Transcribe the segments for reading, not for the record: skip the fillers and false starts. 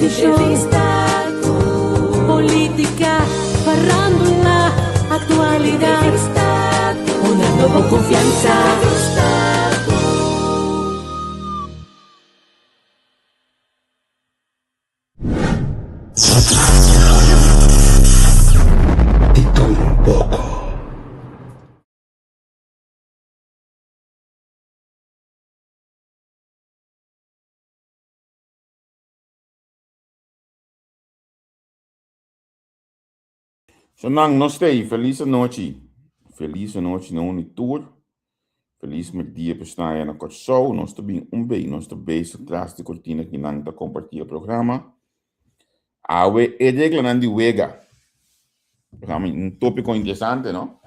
entrevista, política, farándula, actualidad, una nueva confianza. De todo un poco. Zonang nostei, feliz noite. Feliz noite no unitur. Feliz met dia bestaan na kort zo. Nós também bem, nós também se traz de cortina que não tá compartilha programa. Awe e regla nan di wega. Programa tópico interessante, não?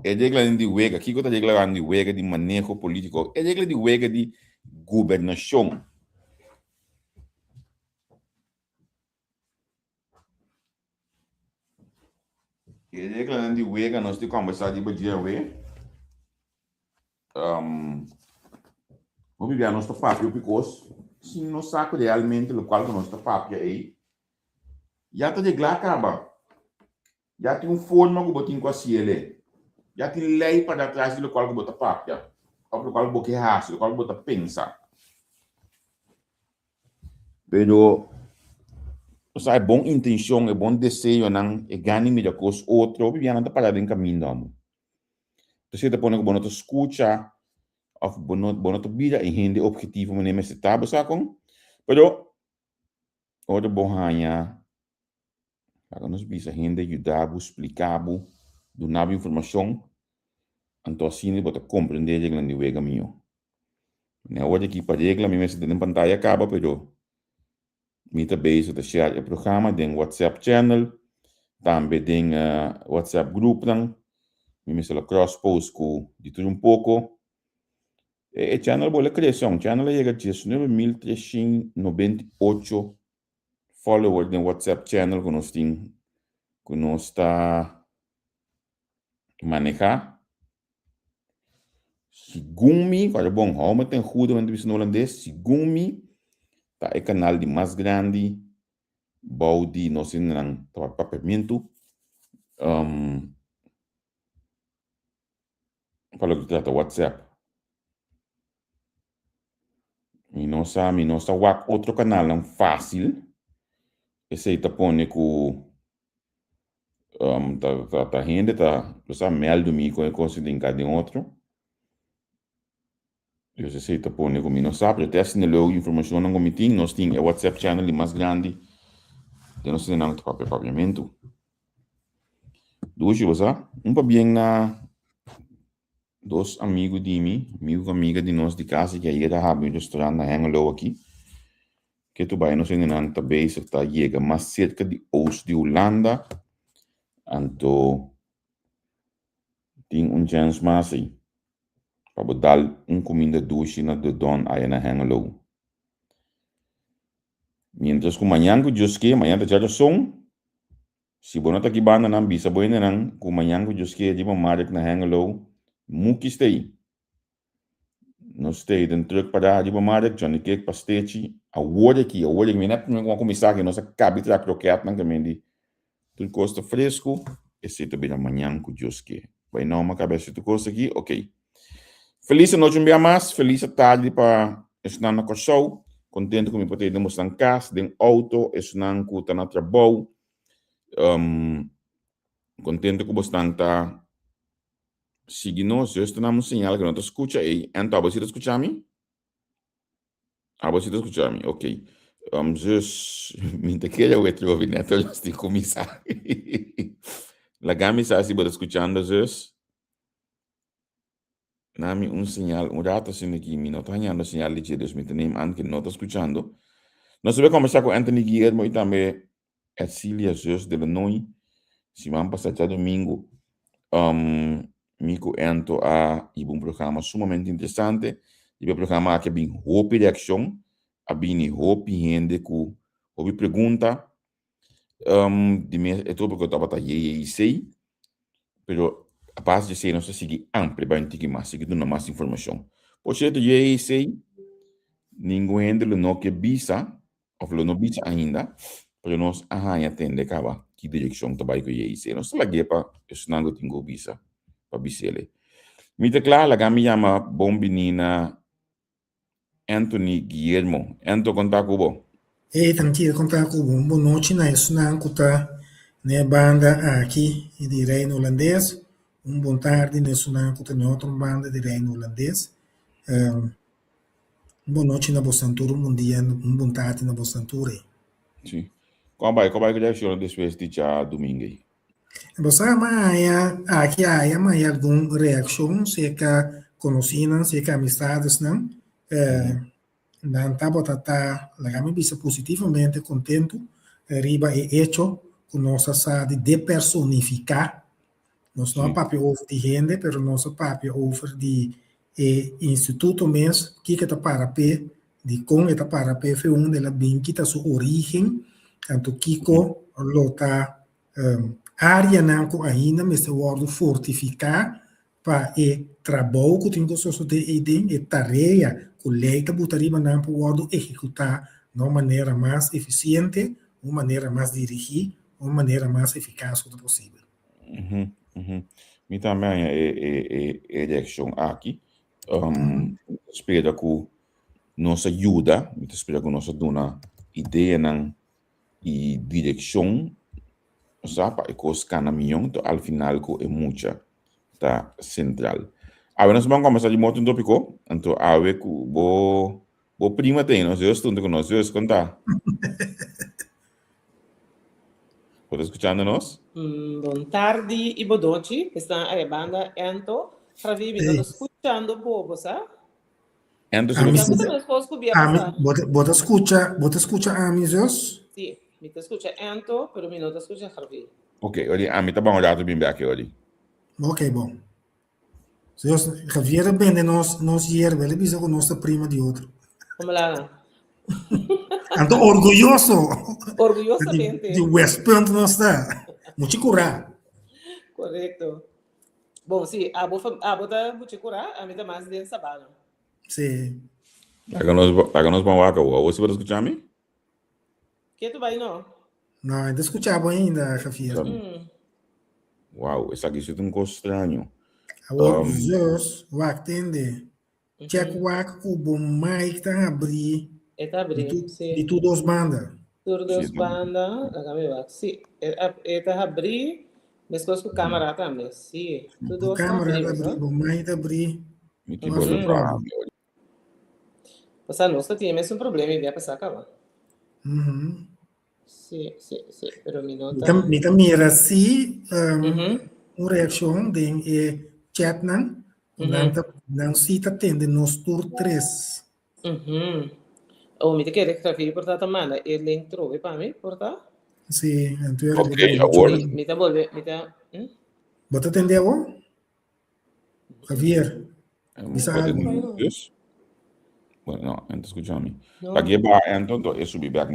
E regla nan di wega. Kiko ta regla nan di wega di manejo político. E regla di wega di governação. E regla nan di wega nós te conversar di badia we. Vamos ver nosso papel, porque se não sabe realmente o qual que nosso papel é, já está de lá acaba, já tem forma que botin com a ciele, já tem lei para trás do qual que bota papel, o qual que bota raça, o qual que bota pensa. Pero, é bom intenção, é bom desejo, não é ganhar melhor coisa, outro, já não está parado em caminho, não. Então, você está pondo que você escuta, of bono to bida in hindi objetivo mo neme setabo sa akong pero o bom hanya para nos bisa hindi yudabo explicabo do nabo informação anto assim bota compreender regla ni wega mio ne hoje aqui para regla mi mesa de pantalla acaba pero mi ta base de share o programa den WhatsApp channel também den WhatsApp group dan mi mesa la cross post ko di tudo pouco. E channel bola criação, channel chega a 19.398 followers no WhatsApp channel que nós está manejar. Segundo para bom, como tem judo em divisão holandês, segundo tá é canal de mais grande, baudi nós não tá papiamento, para o que trata WhatsApp. Mi nossa outro canal não fácil. Esse tá pone com tá gente tá mel do mi com coisa de cada outro. Eu sei tá pone com mi não sabe, até assim logo informação não comitim, nós tem o WhatsApp channel mais grande. De nós não tá papiamento. Hoje você, para bem na dois amigos de mim, amiga de nós de casa que aí da um restaurante na Hengelo aqui. Que tu vai, nós ainda tá bem, tá chega mais cerca de oost de Holanda. Então, tem chance mais aí. Para dar comida doce na de don aí na Hengelo. Mientras que amanhã que Deus quer, amanhã tá já som. Se você não tá aqui banda não bisa boa não, que amanhã que Deus quer de uma marca na Hengelo. Muki stay. Nós stay dentro para de uma Johnny Cake pastete a hora que me não começar que nossa cabeça croquete não também de tudo costa fresco esse também amanhã com Deus que vai não uma cabeça de coisa aqui, ok. Feliz noite um dia mais, feliz tarde para estar na show, contente com me poder demonstrar em casa, em auto, estar com tá na trabalho, contente com bastante seguindo-nos, eu estou dando sinal que não te escuta aí. Então, você está escutando me? Você está escutando me? Ok. Just, me queria o outro ouvir, né? Então, eu estou começar. La camisa, se você está escutando, just, dá-me sinal, rato assim aqui, me não está ganhando sinal de Deus, me tem que não está escutando. Nós vamos conversar com Anthony Guillermo e também a Cília Just de Illinois, se vamos passar até domingo. Mico ento a um programa sumamente interessante. Um programa que tem hope reação, tem hope gente que hope pergunta. É tudo porque eu estava aí sei, pero a base de ser não se seguir amplo para entender mais, seguir dando mais informação. Por certo, sei ninguém ainda não que bisa, of lo no bisa ainda, pero nós atende acaba que direção trabalho que ia nós lagi pa esnango tingo bisa pa bisele. Mita claro, la gami llama bombinina Anthony Guillermo. Anto conta cubo. Tranquilo, contar com um boa noite, na isso não conta né banda aqui de reino holandês, bom tarde nisso não conta outra banda de reino holandês, boa noite na Bosantura, bom dia, bom tarde na Bosantura. Sim. Como vai que reação depois de já domingo aí? Você aqui há alguma reação, se que conhecidas, se que amizades, não? Não tá la me bisa positivamente contento riba e hecho que nossa sabe de personificar nós não papel over de gente pero nosso papel over de instituto mesmo que tá para p de com eta para p foi de la bem que tá sua origem tanto Kiko lota área não com ainda mas o word fortificar para trabalho que tem que de tarefa colheita botaria não pode executar de uma maneira mais eficiente, uma maneira mais dirigida, uma maneira mais eficaz possível. Me também é reação aqui. Espero que nos ajuda, espero que nos dê uma ideia e direção, sabe, e coisa caminhão, ao final que é muita tá central. Agora nós vamos começar de modo um tópico, então a ver que o prima tem, nós dois estamos com nós dois contar. Pode escutando-nos? Boa tarde e boa noite, está a banda Ento, para vir escutando o povo, sabe? Ento, bota escuta a amigos? Sim, me escuta Ento, pero me não escuta Javi. Ok, olha, a mim tá bom olhar do bem aqui, olha. Ok, bom. Javier bem de nós hierve, ele bisa com nossa prima de outro. Como lá? Então, orgulhoso. Orgulhosamente. De West Point não está. Muito curar. Correto. Bom, sim, a bota muito curar, a mim tá mais de sábado. Sim. Agora nós vamos lá, você vai escutar me? Que tu vai não? Não, ainda escutava ainda, Javier. Uau, essa aqui é um coisa estranho. Os atende. Check wak o bom Mike tá abrir. Está abrindo, sim. De tudo as bandas. Tudo as bandas, a câmera, sim. Está abrir, mas com a câmera também, sim. Tudo as câmera abrir, bom Mike tá abrir. Passar nossa tinha mesmo problema de passar cá. Sim, pero minuta. Mira assim, reação de chat não cita tende nos tour 3. Oh, me quer que trafi porta manda, ele entrou para mim, porta? Sim, então ok, agora. Me tá volve, me tá. Bota entendeu? Javier. Bueno, no, entonces escúchame. Para que va, entonces subir back.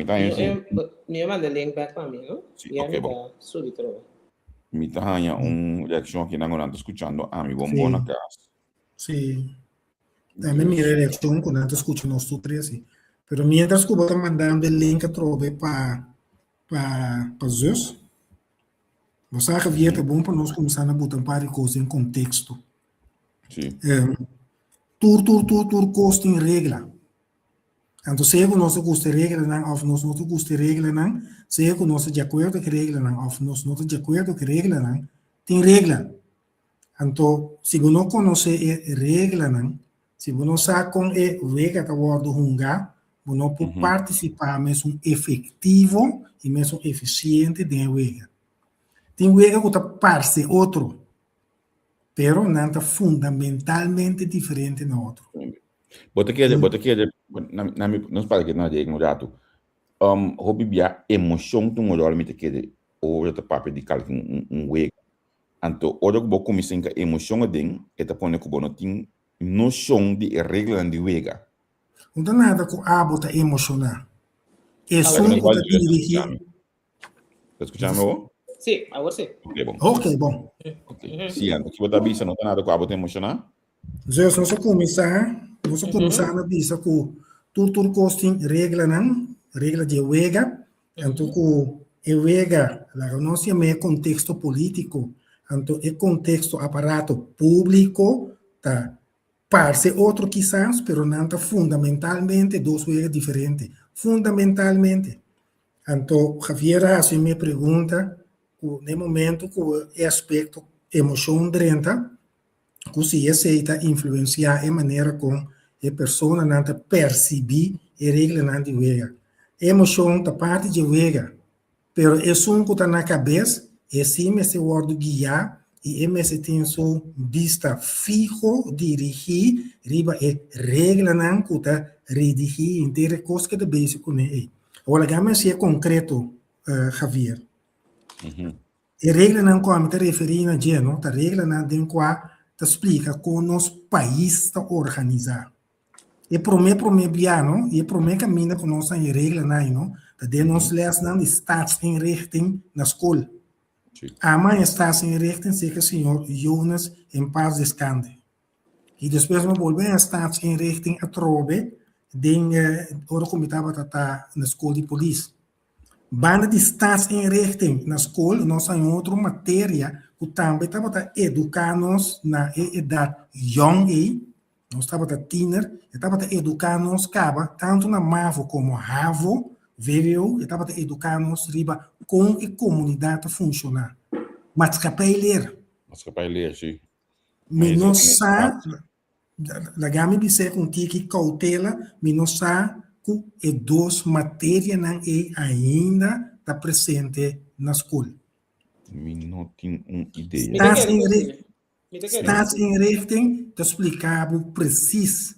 Me manda link back para mí, ¿no? Sí, ok, bom. Subir todo. Me está una reacción aquí, no ando escuchando a mi bombona casa. Sí. También mi reacción cuando ando escuchando nosotros tres, sí. Pero mientras que vos mandando el link a trove para Zeus, você Javier, é bom para nós começar a botar um par de coisas em contexto. Sim. Tur costa em regra. Então, se é que nós gostamos de regra, não, ou nós não gostamos de regra, não, se é que nós de acordo com regra, não, ou nós não de acordo com regra, não, tem regra. Então, se você não conhece a regra, não, se você não sabe como é o regra que você pode jogar, você não pode participar mesmo efetivo e mesmo eficiente da regra. Tem regra que está parte outro. Pero não está fundamentalmente diferente no outro. Bota aqui, não se para que não é um rato. Hobby bia emoção tu ngolol mite que o outro papel de calque wega. Então, olha que boco missing que emoção é ding, eta pone que bono tem noção de regra de wega. Não tem nada com a bota emocionar. É só que está dirigido. Escuchame o? Sim, agora sim. Ok, bom. Sim, então que botar bisa não tem nada com a bota emocionar? Zeus, nós começar a bisa com tudo costing regra não, regla de juega, então com juega, la renúncia é contexto político, então é contexto aparato público, tá? Parse outro quizás, pero não fundamentalmente dois juega diferentes, fundamentalmente. Então, Javier, assim me pergunta, no momento que o aspecto emoção drenta, que se aceita influenciar a maneira como a pessoa não percebe a regra não de juega. Emoção da parte de juega, pero é um que está na cabeça, e sim esse word guiar, e esse tem sua vista fijo, dirigir, riba é regra não que está redigir inteira coisa que é básico, né? Agora, vamos ser concreto, Javier. A regra não como te referir a gente, não? A regra não tem qual te explica como os países estão organizados. E promete biano, e promete caminho com nossa regra não? De nós lees não staatsinrichting na escola. A mãe staatsinrichting sei que o senhor Jonas em paz descanse. E depois me volver a staatsinrichting a trobe, den ora comitava tata na escola de polícia. Banda de staatsinrichting na escola, nós temos outra matéria que também estava educando-nos na idade jong, nós estava teener, estava educando-nos tanto na MAVO como HAVO, VWO, estava educando-nos riba como a comunidade funcionar. Mas Maatschappij leer, sim. mas não sabe, la gami bisa com que cautela, mas não sabe que duas matérias não é ainda está presente na escola. Não tenho ideia. Staatsinrichting te explicava preciso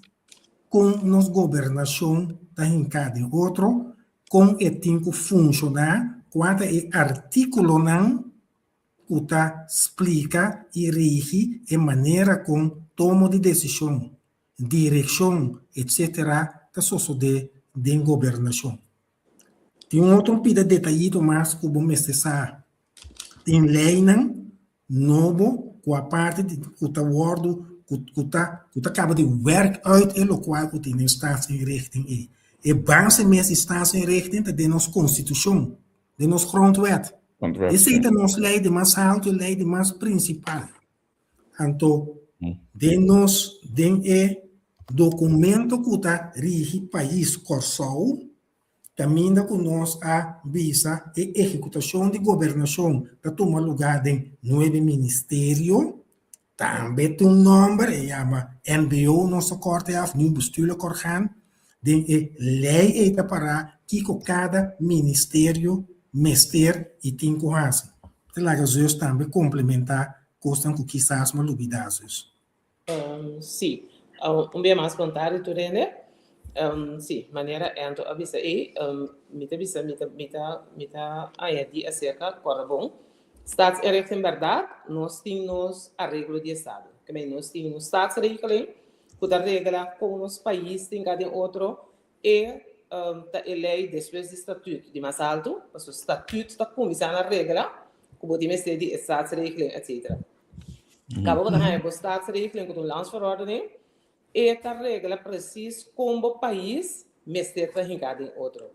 com nos governação da encade outro com é tem que funcionar quanto é artículo não que tá explica e rege a maneira com tomo de decisão, direção, etc. da sociedade de governação. Tem outro pida detalhado mais que vamos acessar. Tem lei novo com a parte de que tá word que acaba de werk uit en lokaal que tem staatsinrichting e base mesmo staatsinrichting de nossa constituição, de nossa grondwet. Esse é a nossa lei de mais alto, lei de mais principal. Então, de nós, de documento que está rige país corsal, também que nós a visa e executação de governação que toma lugar em 9 ministérios, também tem nome, chama NBO, nossa corte af, nu bestuurlijk orgaan, de lei é para que cada ministério mester e tem que fazer. Então, as pessoas também complementar coisas que quizás me duvidadas. Sim, bem mais comentário, tu rende? Sim, maneira então avisa aí, mita aí acerca corrobão. Staatsinrichting verdade, nós temos arreglo de estado. Que nós temos staatsregeling, que a regla como os países tem cada outro e a lei depois do estatuto de mais alto, o estatuto está começando a regra, como podemos ter de staatsregeling, etc. Acabou com a staatsregeling com o landsverordening, e a regra precisa como o país mestre está em cada outro.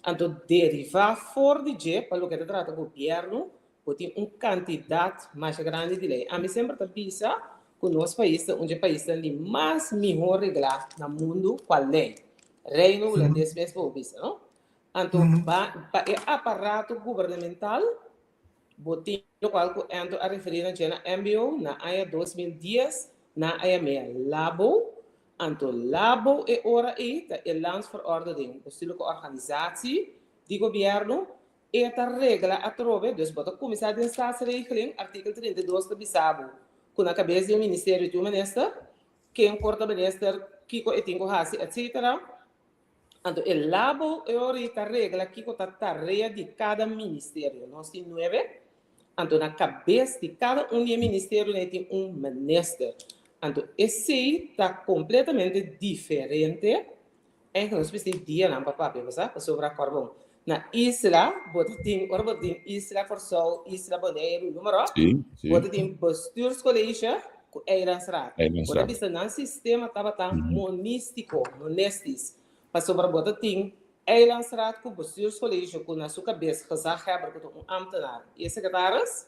Então, derivar fora de G, para o que trata o governo, tem quantidade mais grande de lei. A mim sempre pensa que o nosso país é um país que tem mais melhor regra no mundo com a lei. Reino holandês mesmo, não? Então, o aparato governamental, botem o qual eu a referir a MBO, na AIA 2010, na AIA meia Labo. Então, Labo é hora aí, é landsverordening, bestuurlijke organisatie, de governo, e a regra a trove, dus bota começar de staatsregeling, artikel 32 do Bissabo, com a cabeça do Ministério do Ministro, quem corta o Ministro, Kiko e Tinko Hasi, etc. Então, o Labo é a regra que está a tarefa de cada ministério. Nós temos 9. Então, na cabeça de cada ministério, tem ministro. Então, esse está completamente diferente. É que nós precisamos de dia na papel, sabe? Sobre a carbono. Na isla, tem isla for Sol, isla Bonaire, número. Tem bestuurscollege, com Eilandsraad. Bota na sistema estava tão monístico, monestis. Para sobre tem Eilandstraat, com o bestuurscollege, com a sua cabeça, gezag hebben, com ambtenaar e secretários,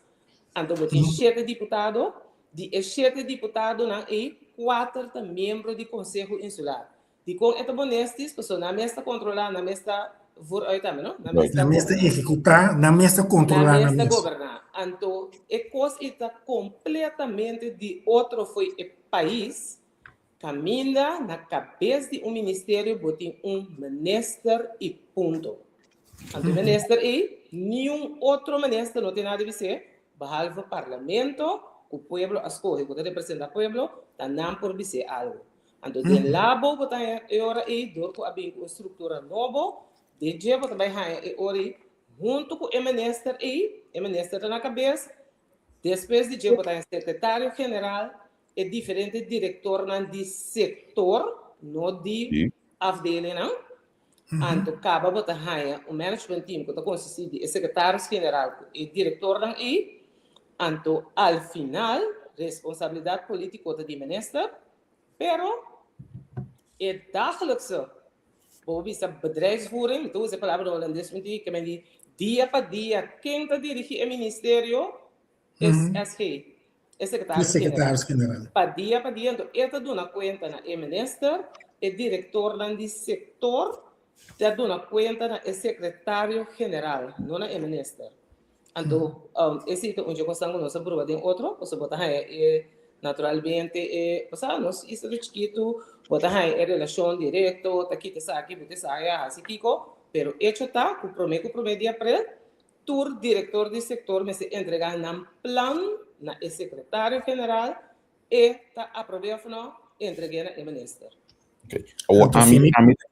então tem 7 deputados, de 7 deputados não é 4 membros do Conselho Insular. De com esta bonestis, pessoa na mesa controlar, na mesa vooruit também, não? Na mesa executar, na mesa controlar, na mesa governar. Então, é coisa está completamente de outro foi o país. Caminha na cabeça de ministério, botem ministro e ponto. Então, ministro e nenhum outro ministro não tem nada a dizer, baralho parlamento, o povo escolhe, o representa o povo, tá não por dizer algo. Então, de labo, botem hora e dor com a estrutura nova, de dia, botem vai hora junto com o ministro na cabeça, depois de dia, botem secretário geral, é diferente diretor de setor, não de afdeling, não? Então, acaba botar o management team que está consistido de secretário-geral e diretor e, então, ao final, responsabilidade política do ministro, pero é dagelijkse, bijvoorbeeld de bedrijfsvoering, então, essa palavra holandês, que men dia para dia, quem está dirigindo o ministério é SG. É secretário-geral. Para dia, então, ele dá conta na ministro, é diretor do setor, está dando conta na secretário-geral, não na ministro. Então, esse é onde eu consigo nós aprovar de outro, você botar aí, naturalmente, nós isso é chiquito, botar aí relação direta, tá aqui, tá aqui, botar aí, assim, Kiko, pero hecho está, comprometo de aprender, tur diretor do setor, me se entregar um plano na secretário-geral e está aprovado entregue na ministro. Ok.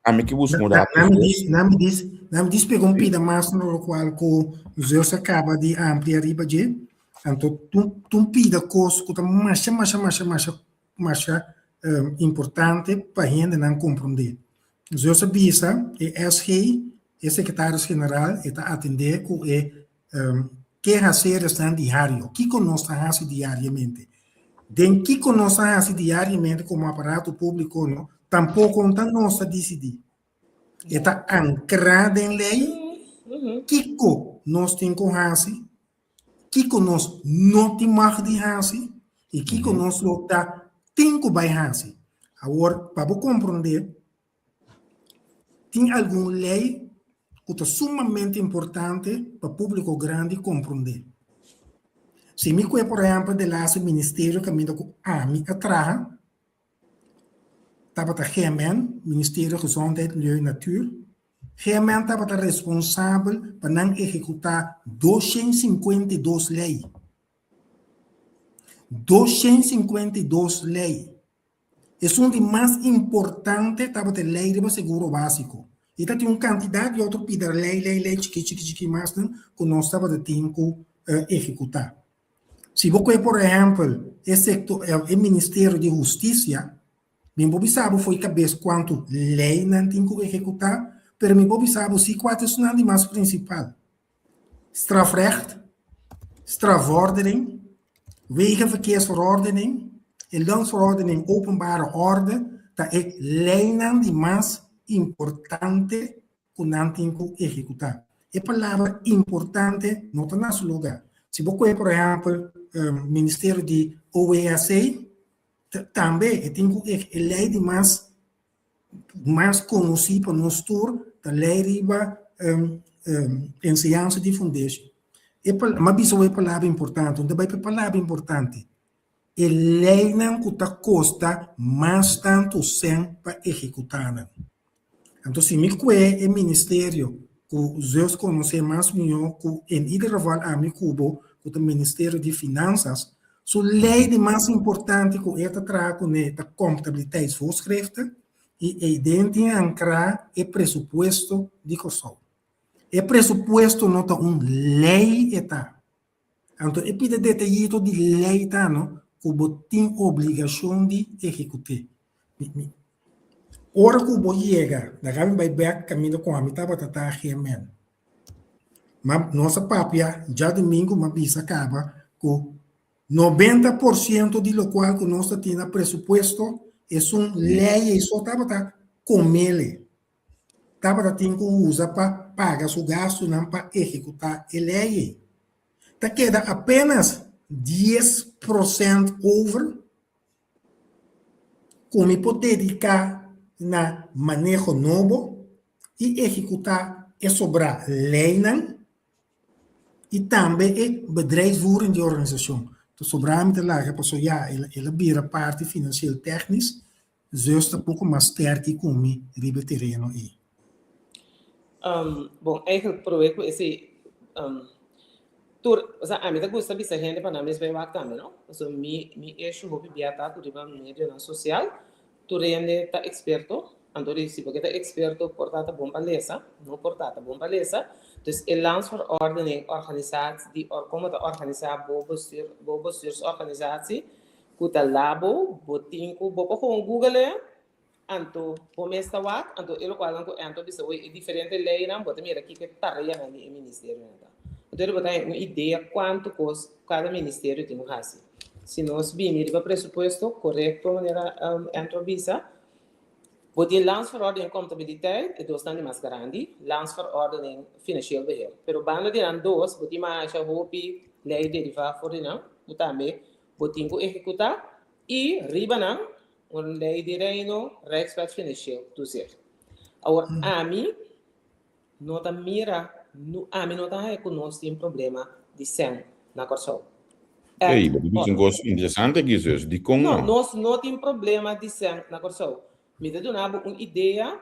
A mim que busco mudar. Não me diz pegou um pida mais no qual o Zeus acaba de ampliar riba de, então tu pida coisa que mais importante para a gente não compreender. O Zeus avisa é SG, é secretário-geral, está atender com que fazer está diário, que nós fazemos diariamente. Den que nós fazemos diariamente como aparato público, não, tampouco nós decidir. Está ancrado em lei, que nós temos que fazer, que nós não temos que fazer, e que nós temos que fazer. Agora, para compreender, tem alguma lei que é sumamente importante para o público grande compreender. Se me cuida, por exemplo, do nosso ministério que me dá a mim atrás, estava o GMN, Ministério da Gezondheid, Milieu e Natuur. GMN estava responsável para não executar 252 leis. 252 leis. É um dos mais importantes, estava a lei do seguro básico. E tem uma quantidade de outros pedidos, lei, chiqui, mais, que nós estamos tendo que executar. Se você, por exemplo, o Ministério de Justiça, bem sabe foi cabeça quanto lei não tem que executar, mas bem sabe se quatro são as mais principal. Strafrecht, strafverordening, wegenverkeersverordening, landsverordening openbare orde, dat é lei de mais importante que não tem que executar. É palavra importante não está no lugar. Se você, por exemplo, Ministério de OEAC, também tem que a lei de mais conhecida para nós todos, a lei de ensinança de fundação. Mas isso é palavra importante, também é palavra importante. A lei não custa mais tanto sem para executar. Então, se me é o ministério que os conhecem mais melhor, que em geval a mim cubo, que o Ministério de Finanças, a lei de mais importante que esta traz com a contabiliteitsvoorschriften e dentro ancrar o pressuposto de costo. O pressuposto não está lei está. Então, é pide detalhado de lei tá, não? Que tem obrigação de executar. Ora que o chega, da Gabi vai back caminho com a mitad para tratar GMN. Mas nossa papia, já domingo, uma bisa acaba com 90% de lo qual que nós temos presupuesto é lei e só estava com ele. estava tendo usa para pagar o gasto não para executar a lei. Tá queda apenas 10% over como hipotética na manejo novo e executar e sobrar lei não e também é bedrijfsvoering de organisação. Então, sobrar met de lage passou já ele vira parte financeira técnica, juist um pouco mais sterk como ribe terreno aí. Bom, eigenlijk probeer esse tur, a mim gosta de ser gente para nós bem também, não? So mi eixo hobby biata tu riba medio na social, tu rende tá experto, andori se porque tá experto portata bom palesa, não portata bom palesa, dus el landsverordening organisatie die como te organisatie bo bestuursorganisatie, kuta labo, botinko, bopo gewoon Google anto pomesta wat anto elo qual anto bisa é diferente lei não bota mira aqui que tarefa no ministério nada então botar uma ideia quanto custa cada ministério tem assim se nós bem para presupuesto correto maneira anto bisa botar landsverordening contabiliteit é dos tão mais grande landsverordening financieel beheer pero banda de dois botar mais a hopi lei derivada for não botar me botinho executar e riba não een lei de reino, rechtswet financieel toezicht. Agora, AMI, nota mira, AMI nota reconoce um problema de sangue na Corsol. Ei, dat is een gosto interessante aqui, zus. Die kon não. Nós não temos problema de sangue na Corsol. Me dá uma ideia,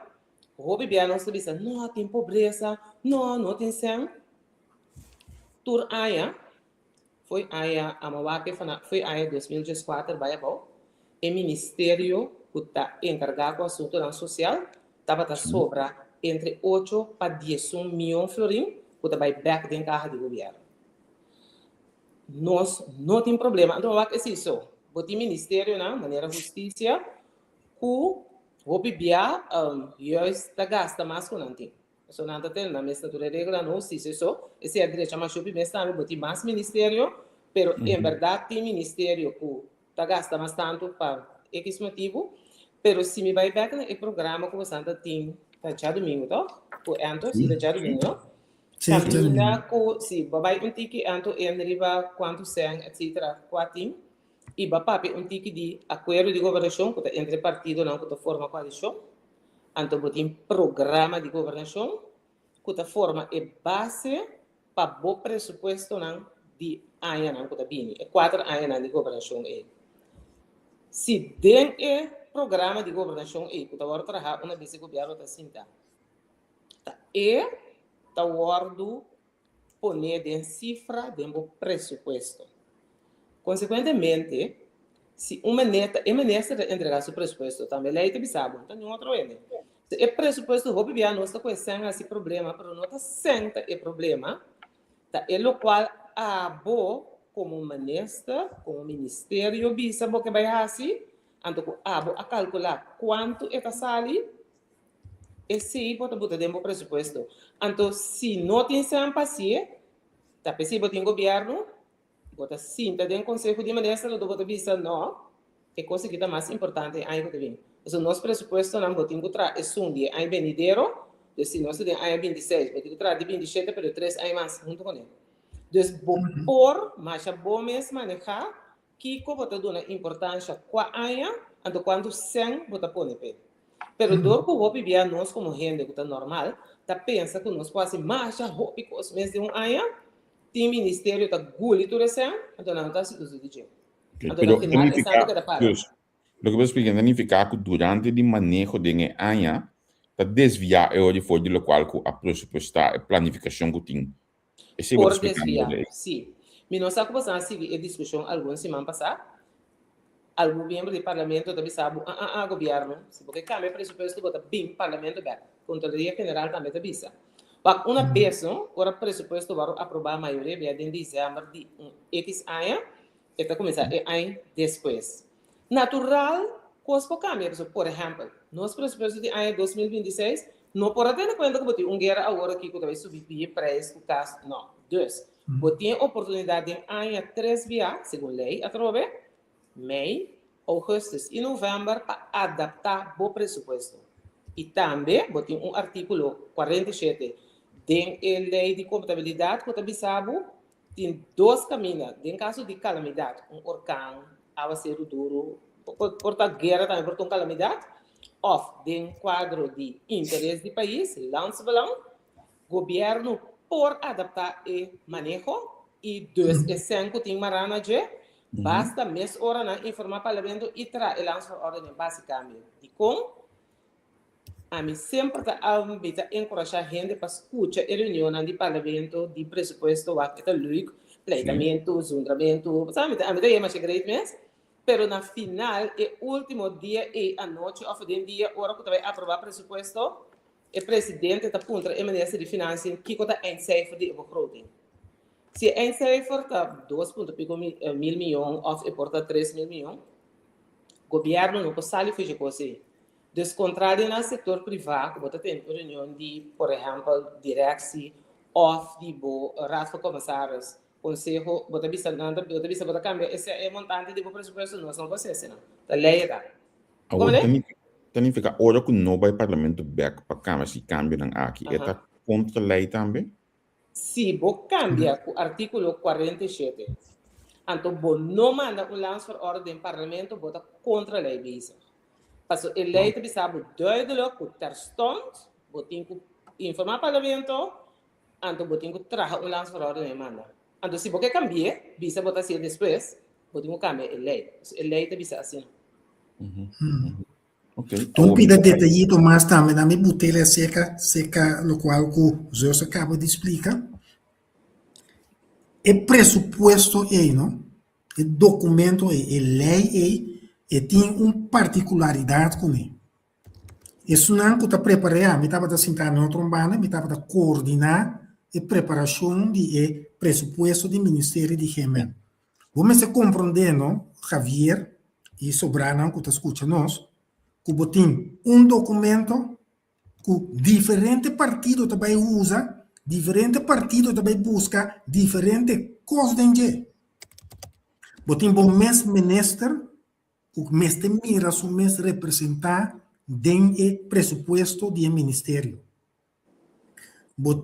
hobby bem nós dizemos, não tem pobreza, não tem sangue. Tur aya, foi aya, foi aya 2014, vai bom. O Ministério que está encarregado do assunto social estava sobra entre 8 para 10 milhões de florins que vai back dentro da carga de governo. Nós não temos problema. Então, o que é isso? O Ministério, na maneira justiça, que o bibia está gasta mais que não tem. Então, não tem na mesma regra, não se isso. Esse é direito, mas o bibia está no mais Ministério, pero em verdade tem Ministério que tá gasta mais tanto para X motivo, pero se me vai back no programa como Santa tem tá já domingo, tá? O anto se tá já domingo. Caminha com se vai tiki anto enriba quanto sang, etc. Quatim e papi tiki de acordo de governação que entre partido não que forma coalição. Anto botim programa de governação que forma é base para bo presupuesto não de aia não que bini. É 4 aia não de governação é. Se tem programa de governação e que agora trabalha uma vez que o governo está cinta, e está guardo poner em cifra de presupuesto. Consequentemente, se uma neta entregar seu presupuesto, também lei te bisabo, então não outro ele. Se é presupuesto o governo não está com esse problema, mas não está senta é problema, tá é o qual como ministra, como ministério, bisa que vai assim, então a calcular quanto é que sale, e se bota dentro do presupuesto. Então, se não tem paciência, tá possível tem governo, bota sim, tá dentro do conselho de ministro, do bota bisa não, é coisa que tá mais importante aí que vem. Então, nosso presupuesto não botem que tra é um dia aí venidero, se nós tem aí 26, botem que tra de 27 para 3 aí mais junto com ele. Então, por mais bom mesmo manejar, que como te dá importância qual aia, então quando sem bota pone pé. Pero dor que o bibia nós como gente que tá normal, tá pensa que nós quase mais hobby com os meses de aia, tem ministério tá guli tudo assim, então não tá se tudo de. Pero lo que você explica significa que durante o manejo de aia, tá desviar de for de local que a pressupostar a planificação que tem. Por desviar, sim. Mas nós estamos fazendo a discussão algumas semanas passadas. Algum membro do parlamento também sabe, governo, porque cambia o presupuesto, bota bem parlamento back. Controladoria General também está bisa. Mas uma vez, o presupuesto vai aprovar a maioria, vai em dezembro de X ano, está começar a ano depois. Natural, coisa para cambiar. Por exemplo, nosso presupuesto de ano 2026, não pode ter conta que botar guerra agora aqui que vai subir o preço, o caso, não. Dois, botar oportunidade em ano 3 via, segundo lei, através Mei, agosto e novembro para adaptar o presupuesto. E também, botem artículo 47 tem a lei de contabilidade que está sabe, tem 2 caminhos. Em caso de calamidade, orcão, aguaceiro duro, por guerra também por calamidade, ou tem quadro de interesse do país, lança balão, governo por adaptar o manejo, e 2 e 5 tem marana de, basta mês hora na informar parlamento e tra e lança ordem basicamente. E com a mim sempre está a encorajar a gente para escutar a reunião do parlamento, de presupuesto, o que está luico, pleitamento, zundramento, sabe? A mim está mais segredo mesmo. Pero na final, o último dia e a noite, ou o dia, hora que vai aprovar presupuesto, o presidente está punta a ministra de finanças que está em cijfer de begroting. Se em cijfer está 2,5 mil milhões, ou porta 3 mil milhões, o governo não consegue fazer coisa. Descontrário no setor privado, você tem reunião de, por exemplo, direção ou de rato de comissários, conselho, você bisa cambiar esse montante de presupuesto, não são vocês, não. A lei é. Como é? Significa hora que não vai parlamento back para câmara se cambia ng aqui, é contra a lei também? Se você cambia o artículo 47, então você não manda lance por ordem do parlamento, você contra a lei bisa. Parce que a lei também sabe duidelijk que terstond, você tem que informar o parlamento, então você tem que trazer lance por ordem de manda. Então se você cambia, bisa você assim depois, você tem que cambiar a lei. A lei também é assim. Okay. Então, pida detalhito mais também, na minha botella seca, o qual o José acaba de explicar. O pressuposto é, não? O documento é, a lei é, e tem uma particularidade com ele. Isso não que eu preparei, me estava sentar na trombana, me estava coordenar a preparação de pressuposto do Ministério de Gemen. Vamos se compreendendo, Javier e Sobrana, que está escutando nós, que tem documento que diferentes partidos também usam, diferentes partidos também buscam diferentes coisas de dinheiro. Tem bom mês ministro, o mês de mira, o mês representar dentro pressuposto do ministério.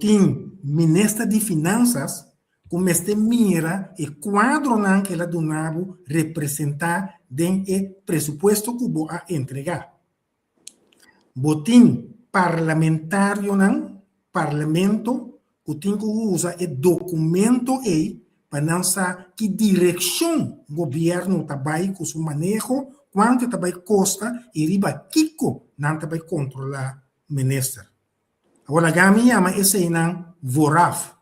Tem ministro de finanças, o mês de mira e quadro não que ela donava representar dentro pressuposto que vou entregar. Tem parlamentário não, parlamento, que tem que usar o documento aí para não saber que direção o governo trabalha com o manejo, quanto trabalho custa e riba kiko não trabalha controlar o ministro. Agora, a minha chama esse aí não vooraf.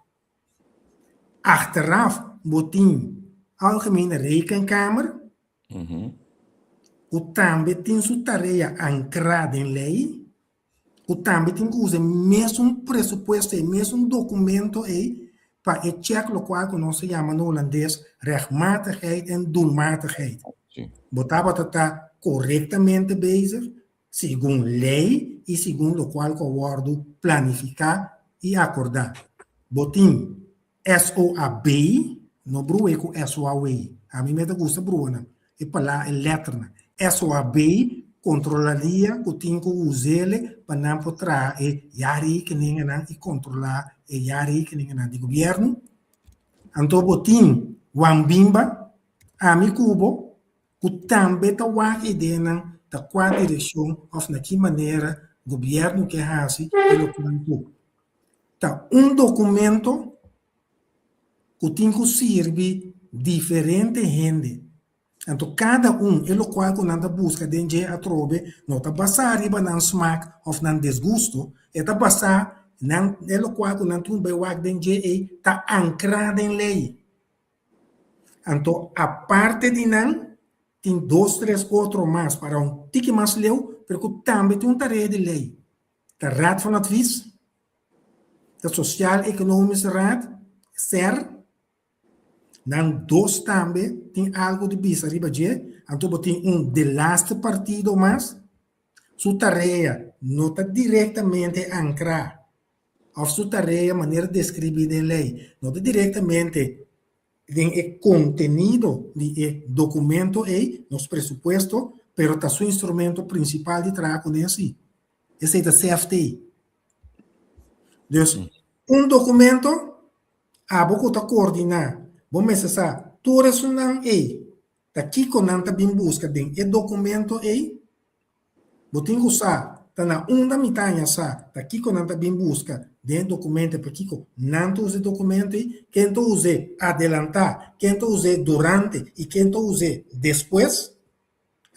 Achteraf, tem algemene rekenkamer, que também tem sua tarefa ancrada em lei, que também tem que usar mesmo pressuposto e mesmo documento aí, para o check lo qual que nós chamamos no holandês rechtmatigheid en doelmatigheid. Botava está corretamente bezig, segundo lei e segundo o qual que eu vou planificar e acordar. Botim SOAB, no bruê com SOAB. A mim me gusta bruana. E para lá é letra. SOAB controlaria que tem que usar para não poder e yari que ninguém e controlar e yari que ninguém do governo. Então botim Wambimba, a mim cubo, que também está o ideia da qual direção ou na que maneira o governo que faz pelo campo. Tá documento que tem que servir diferente gente. Então, cada é o qual que nós busca dentro a trobe, não está passar riba não smack ou não desgosto, está passar é o qual que nós tumbamos dentro está ancrado em lei. Então, a parte de não, tem 2, 3 outros mais para tique mais leu, porque também tem uma tarefa de lei. A Raad van Advies, a Sociaal-Economische Raad, SER, dan 2 também tem algo de bisa riba de, então tem de laatste partido mais, sua tarefa não está diretamente ancrada, ou sua tarefa maneira de escrever em lei, não está diretamente em contenido de documento aí, nos pressupostos, pero está seu instrumento principal de trabalho com esse. Esse é o CFT. Dus, documento, boku ta coordinar. Bom, mas essa, tu ressonan tá aqui com nanta bem busca den e documento botinho usar, tá na da mitanha tá aqui com nanta bem busca den documento para aqui com nanta use documento quem tu use adelantar, quem tu use durante e quem tu use depois.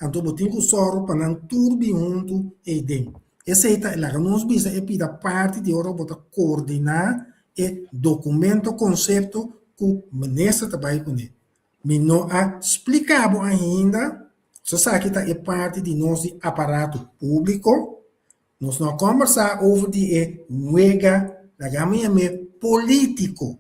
Então, botinho usar para não turbi junto den. Essa é a nós bisa é pida parte de hora bota coordinar e documento conceito que o ministro trabalha com ele. Me não explicado ainda, só sabe que é parte de nosso aparato público, nós não conversar over de nuega da gaminha político.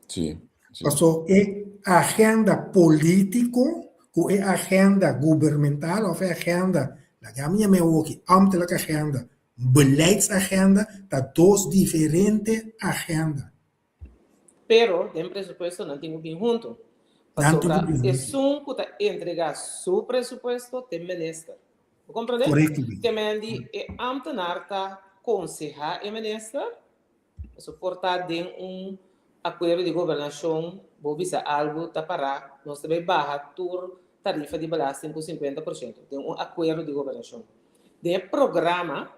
Sim. Então, é agenda político, que é agenda governamental, ou é agenda da gaminha ook ambtelijke agenda, beleidsagenda, dat dos diferentes agendas. Pero, tem presupuesto não tem bem junto. É um que entregar seu presupuesto, tem ministro. Compreende? Correto. Tem ambtenaar tá aconselhar o ministro, suportar de acordo de governação, bobisa algo tá para nós também barra tur tarifa de belasting com 50%. Tem acordo de governação. Tem programa,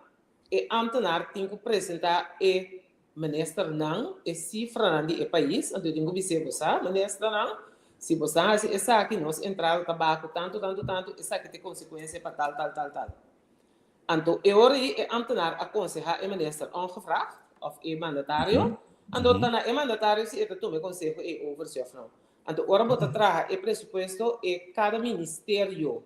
e ambtenaar tem que apresentar e ministro não, e cifra de país, então tem que dizer você, ministro não, se você essa aqui nós entrar o tabaco tanto, essa aqui tem consequência para tal. Então, eu e ambtenaar aconselhar o ministro ongevraagd, of o mandatário, então tá o mandatário se ele toma conselho e overchef não. Então, ora bota traga o presupuesto e cada ministério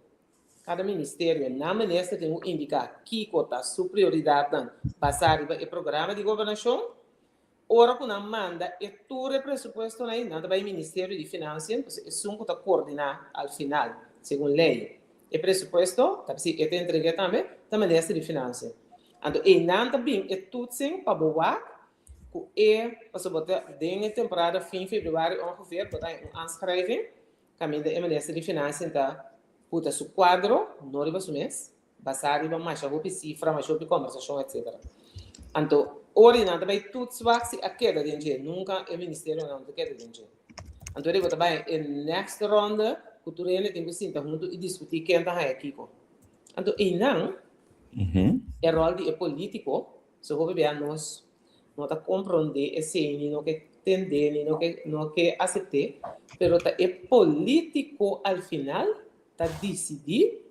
na ministra tem que indicar que cota sua prioridade passar para o programa de governação. Ora quando manda e todo o presupuesto aí não vai Ministério de Finanças, é só que coordenar ao final, segundo lei. O presupuesto, tá se é entregue também da Ministra de Finanças. Então, e não também é tudo sem para boa, que passou botar dentro temporada fim de fevereiro ongeveer, botar aanschrijving, caminho da Ministra de Finanças tá puta su quadro, não riba su mês, basado em mais a cifra, mais a conversação, etc. Então, ora não também tudo se vai a queda de dinheiro, nunca o Ministério não queda de dinheiro. Então, eu vou também em next ronda, o turene tem que sentar junto e discutir quem está aqui. Então, e não, o rol de político, se eu ver nós não está compreender esse não que entender, não que aceitar, pero é político al final tá decidir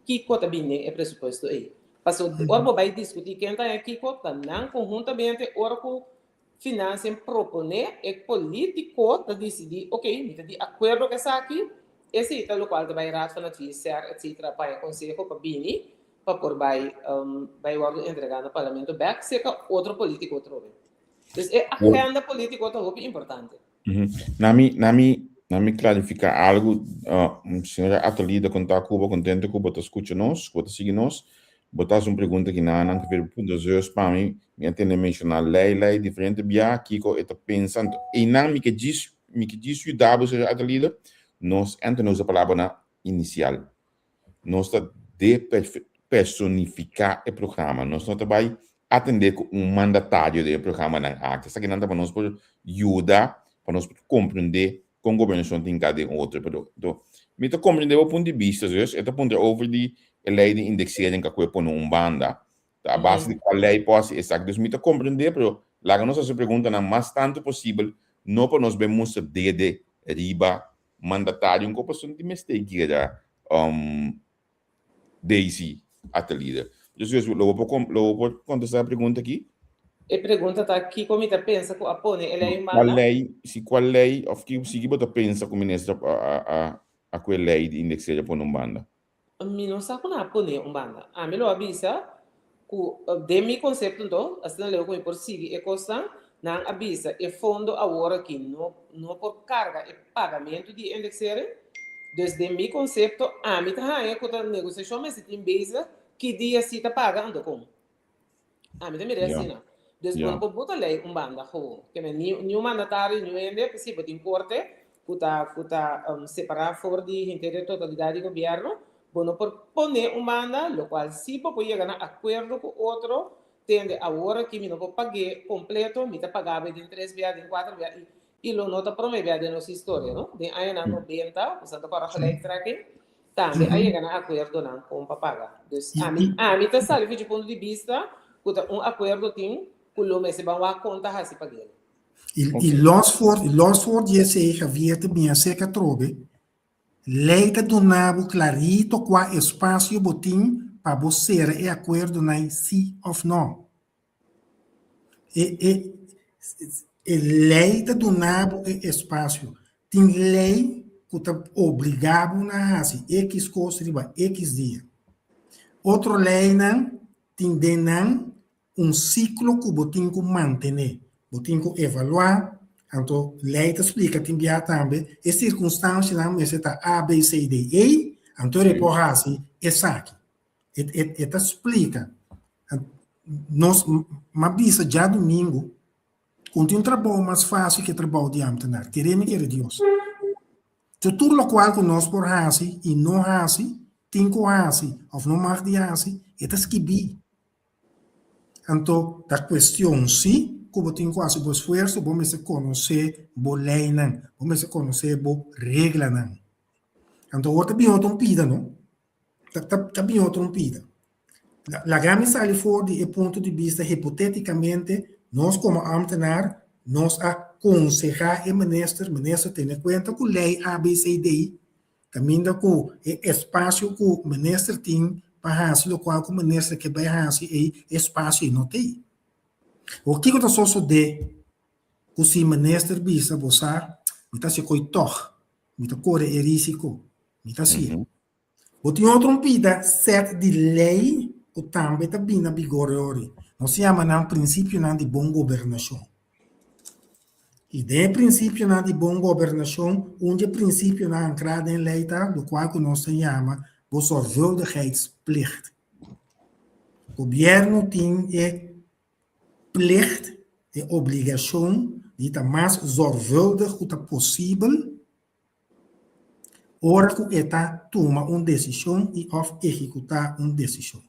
que cota bem é presupuesto aí. Passou, ora vai discutir quem está aqui cota não conjuntamente ora com finanças proponer é político tá decidir, ok, me de acordo com essa aqui, esse é o qual vai rato na TCR, etc. para conselho para bini para por vai entregar no parlamento back se outro político outro vez. Então é agenda política outra coisa importante. Na me clarificar algo, senhora Atalida contar Cuba, contente que Cuba está escutando nós, Cuba está seguindo nós, botar uma pergunta que não que ver pontos dois para mim, me entende mencionar lei diferente bia aqui que eu estou pensando e não me que diz o dado senhora Atalida, nós entendemos a palavra inicial, nós está de personificar o programa, nós não vai atender com mandatário do programa na acta, isso aqui não para nós poder ajudar, para nós compreender com governação tem cada outro produto. Então, me to compreender o ponto de vista, dus, het ponto over die lei de indexering que eu ponho banda, a base de qual lei pode exact. Dus me to compreender, pero lá que nós se pergunta na mais tanto possível, não para nós vemos de riba mandatário um copo de mistake da Daisy Atalida. Dus eu vou contestar a pergunta aqui. E pergunta tá aqui como você pensa que apone ele é qual lei of que se você pensa como ministro a qual lei de indexaria por banda mi não sabe como apone banda a mim lo avisa que de mi conceito então assim leu como por seguir e costa não avisa e fundo agora que não por carga e pagamento de indexaria desde mi conceito a mim tá aí com a negociação mas tem base que dia se tá pagando como a mim também assim não. Dus quando botar lei banda que nenhum mandatário nenhum possível tem corte puta separar fora de interior totalidade do governo Bueno, por poner una banda, lo cual sí puede llegar a acuerdo con otro, tiende ahora que mi no puedo pagar completo, mi te pagaba de 3 días, de 4 días, y lo nota promedio de nuestra historia, ¿no? De ahí en 90, o sea, para gelijk trekken, también hay llegar a acuerdo con papaga. Dus a mí te sale de ponto de vista, que acuerdo tem, que lo me se va a contar así para ele. E los voor je zeggen, vierte bien seca trobe, leita do nabo clarito qua espaço botim para você e acordo na sim of no. E leita do nabo e espaço. Tem lei que está obrigado na raça, X coisa riba, X dia. Outra lei não, tem denan ciclo que botim que manter, botim que evaluar. Então, lei te explica, tem biar também, e circunstância não, mas está A, B, C, D, E, então depois assim, essa aqui. E te explica. Nós, uma bisa já domingo, continua um trabalho mais fácil que o trabalho de Amtenar. Queremos que Deus. Se tudo o qual que nós por assim, e não assim, tem que assim, ou não mais de assim, é te esquibi. Então, a questão sim, como tem quase o esforço, vamos se conhecer a lei, vamos se conhecer a regra. Então, outra bem outra pida, não? Tá bem outra pida. A grande sali for de ponto de vista hipoteticamente, nós como ambtenaar, nós aconselhar o ministro tem em conta que a lei ABCD, também da com espaço que o ministro tem para fazer o qual o ministro que vai fazer espaço e não tem. O que eu estou só de que se ministro bisa você, me tá se coi toch, me tá corre risco, me tá se. O tem outro pida set de lei que também tá bem na vigor hoje. Nós chama não princípio não de boa governação. E de princípio não de boa governação, onde princípio não ancrado em lei tá, do qual que nós chama o zorgvuldigheidsplicht. O governo tem plicht, de obrigação de estar mais zorgvuldig como possível, hora que está toma uma decisão e of executar uma decisão.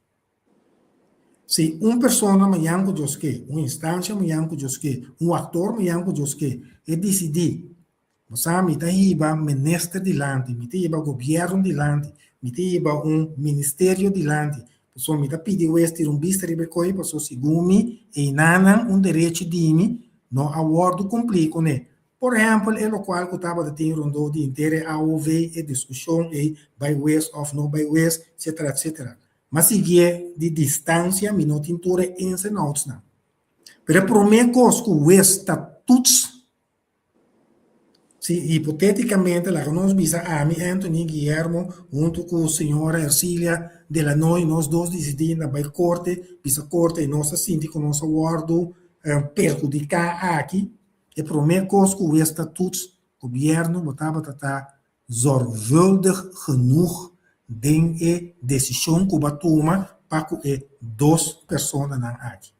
Se uma pessoa me chama de uma instância me chama de ator me chama de e decidir, você me tem ministro delante, me tem governo delante, me tem ministério delante, pessoa me pediu este visto de coi, pessoa segundo e nana direito de mim, não acordo cumprir com ele. Por exemplo, é o qual que estava de ter rondo de inteira AOV e discussão e by ways of no by ways, etc, etc. Mas seguir de distância, me não tem toda essa notes não. Pero por mim coisa que o estatutos se hipoteticamente lá nós bisa a mim Anthony Guillermo junto com a senhora Ercília de la Noi, nós dois decidimos na by corte, bisa corte e nossa síndico, nosso acordo perjudicar aqui. E por mim coisa que o estatutos governo botava tá zorgvuldig genoeg den e decisão que vai tomar para que duas pessoas não aqui.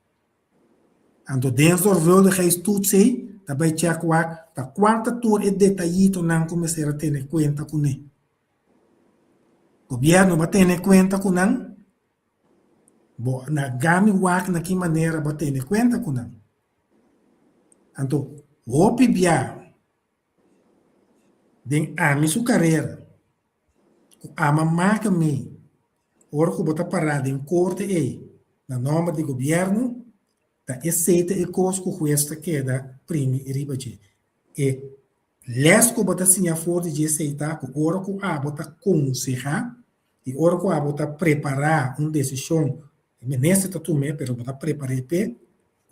Então, dentro do zorgvuldigheidstoets, também check a quanta tour e detalhito não começar a ter em conta com ele. O governo vai ter em conta com ele. Bom, na gami wak na que maneira vai ter em conta com ele. Então, o pibia den a minha carreira a marca me ora que bota parada em corte na nome do governo da aceita e coisa que cuesta queda primi e ribache e les que bota sinha forte de aceitar que ora que a bota aconselhar e ora que a bota preparar uma decisão nessa tatume pero bota preparar pe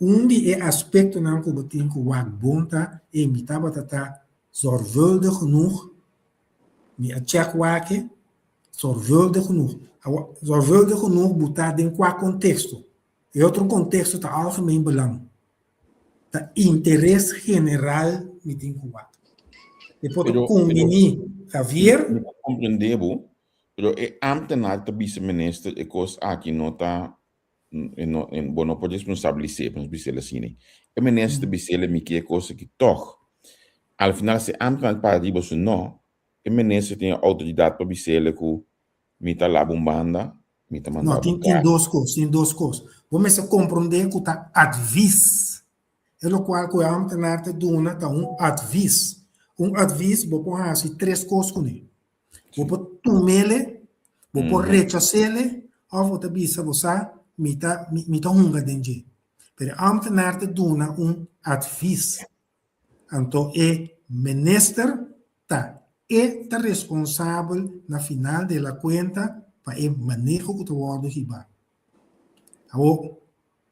onde é aspecto não que botin que o bonta e mitaba tata zorgvuldig genoeg me a check wake zorgvuldig genoeg. Zorgvuldig genoeg botar em qual contexto. E outro contexto está algemeen belang. Está interesse general met in kuat. Depois combini Javier. Compreendebo, pero é ambtenaar te vice-minister e coisa aqui não está não pode responsabilizar para os vice-ministros. E minister vice me que é coisa que toch. Al final se ambtenaar para riba não, e minister tem autoridade para vice que Mita la bumbanda, mita Não, mandar tem duas coisas. Vamos compreender que está advis. É o qual que eu amo na arte duna, tá advis. Advis, vou pôr assim, 3 coisas com ele. Vou pôr tumele, vou pôr rechacele, ou vou ter bisa você, mita hunga dentro. Pero amo na arte duna, advis. Então, minister, tá responsável na final da conta para o manejo que o ordo riba. Agora,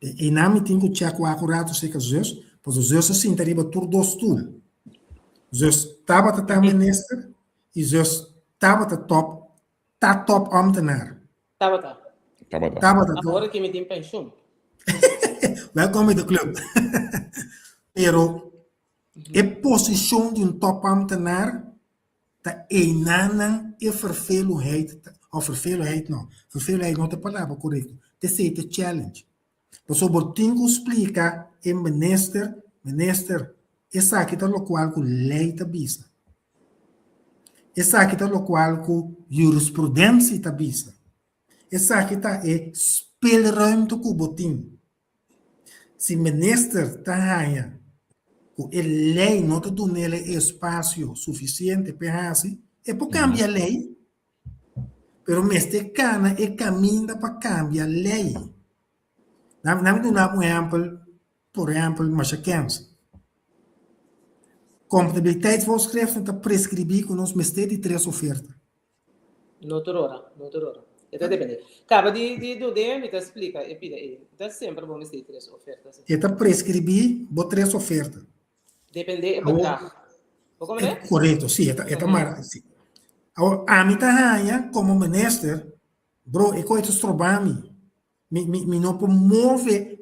e nami tem que checar o acurato se que Zeus, pois o Zeus assim tariba tur dos tool. Zeus tava tá minister e Zeus tava top ambtenaar. Tá. Agora que me tem pensão. Welkom in de club. Pero, a posição de top ambtenaar ta enanan vervelheid, of vervelheid não é a palavra correta, te sei te challenge. Bijvoorbeeld, Tingo explica em minister, essa aqui tá lo qual que lei tá bisa. Essa aqui tá lo qual que jurisprudência tá bisa. Essa aqui tá spelruimte que botin. Se minister tá ganha, que a lei não tá dando ele espaço suficiente para assim, é para cambiar a lei. Pero este cana é caminho para cambiar a lei. Não dá por exemplo, machaquense. Contabiliteitsvoorschriften te prescribir com nós mestre de 3 ofertas. Notorora. Então depende. Acaba de do me explica, e pide, então sempre vamos ter 3 ofertas. E te prescribir, bo 3 ofertas. Depende do bedrag. Como é? Correto, sim, é mar. A mim tá como minister, bro, e coisa estrobami. Me não promove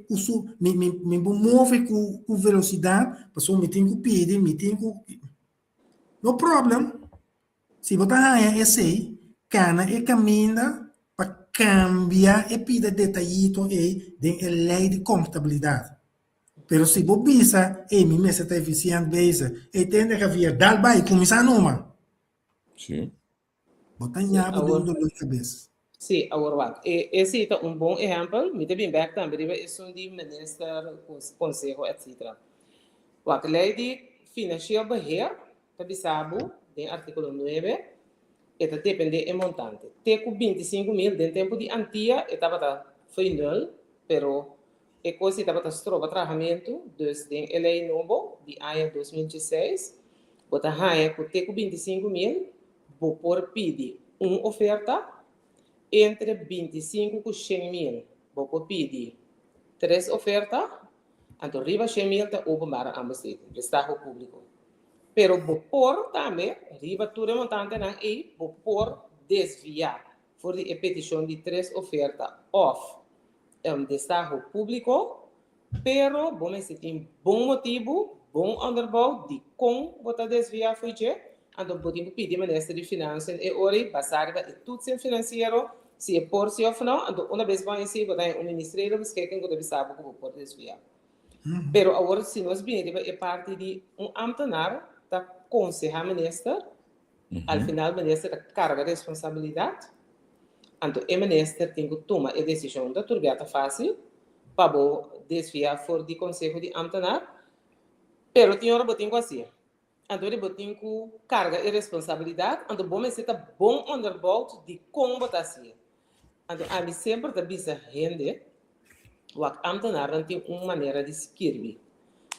me promove com velocidade, pessoal me tem que pedir, no problem. Se botar aí esse, cana e caminha para cambiar e pedir detalhito de lei de contabilidade. Pero se você pensa, me mesa está eficiente base, tem que haver dar vai começar numa. Sim. Botar nhabo dentro da cabeça. Sim, agora esse é bom exemplo. Me tem bem back também, é um de minister, conselho, etc. A lei de financial beheer, tá bisabo, tem artigo 9, eta depende do montante. Tem com 25 mil, de tempo de antia, estava foi nul, pero e coisa estava estroba tratamento, dus tem a lei novo de ano 2016, bota raia com tem com 25 mil, vou por pedir oferta entre 25 e 100 mil, vou por pedir 3 ofertas, então riba 100 mil está open para ambos está o público. Pero vou por também, riba tudo montante não e vou por desviar, for a petição de 3 ofertas off, está o público, pero vamos ter bom motivo, bom underbouw, de como botar desviar foi então podemos pedir ministro de finanças e ora passar e tudo sem financeiro se é por si ou não, então uma vez vai ser botar ministério que quem deve saber como pode desviar. Pero agora se nós vinha é parte de ambtenaar da aconselhar ministro, al final ministro da carga de responsabilidade, então o ministro tem que tomar a decisão da turbata fácil para desviar fora de conselho de ambtenaar, pero tem hora botem com assim. Então, ele botem com carga e responsabilidade, então, bom, mas está bom underbouwd de como botar assim. Então, a mim sempre está bisa rende, o ambtenaar tem uma maneira de escrever.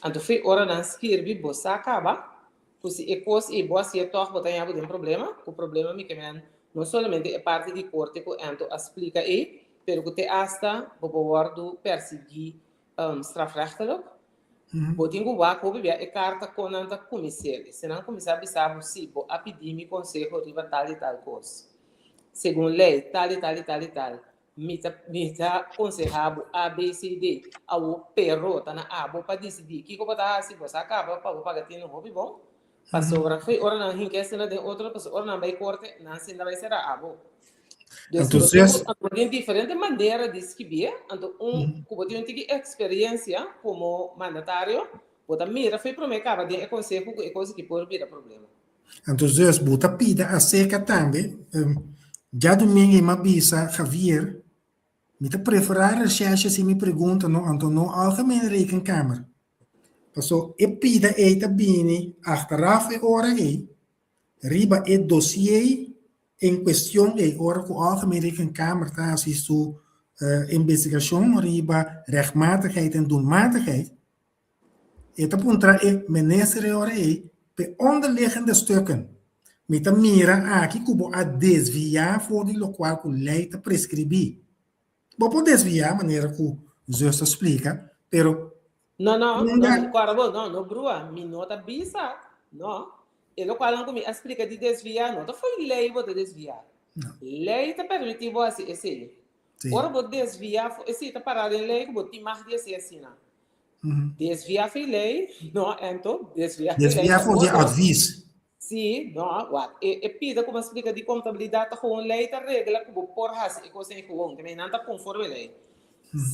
Então, foi hora de escrever, você acaba, se é coisa e boa se é toque, botar em algum problema, o problema é que não somente é parte de corte que então explica aí, pero que te hasta, vou perseguir strafrechtelijk, botem o vácuo, é carta com a comissão. Se não começar a saber se a pedir-me conselho de tal e tal coisa. Segundo lei, tal. Me aconselhava A, B, C, D. O perro está na A, vou para decidir. Que eu vou dar se você acaba, para pagar no hobby bom. Passou para foi, ora não enquece na de outra pessoa, ora não vai corte, não se não vai ser a abo. Então, tem diferente maneira de escrever, então como tem experiência como mandatário, bota mira foi para mim acaba de aconselho com coisa que pode vir a problema. Então, bota pida a seca também, Já domingo em Mabisa, Javier, me te preferar recherche se me pergunta no anto no algemene rekenkamer. Paso e pida e tabini achteraf e ora e riba e dossier in kwestion e ora ko algemene rekenkamer ta si su investigatie riba rechtmatigheid en doelmatigheid. Het apunta e minister ora e pe onderliggende stukken. Met een mira aqui kubo a desviar voor die lokaal ku leidt te prescribir. Vou desviar, maneira que o Zeus explica, pero No, Corvo, no, Brua, mi nota bisa, no. E lo qual não me explica de desviar, não, foi lei vou desviar. Lei te permite você esse. Ora vou desviar, esse tá parado em lei, vou te mais de assim, não. Desviar foi lei, não, então desviar. Desviar foi de aviso. Sim, não, what? E pida como explica de contabilidade, com lei tá regra que vou por has e coisa com, também não tá conforme lei.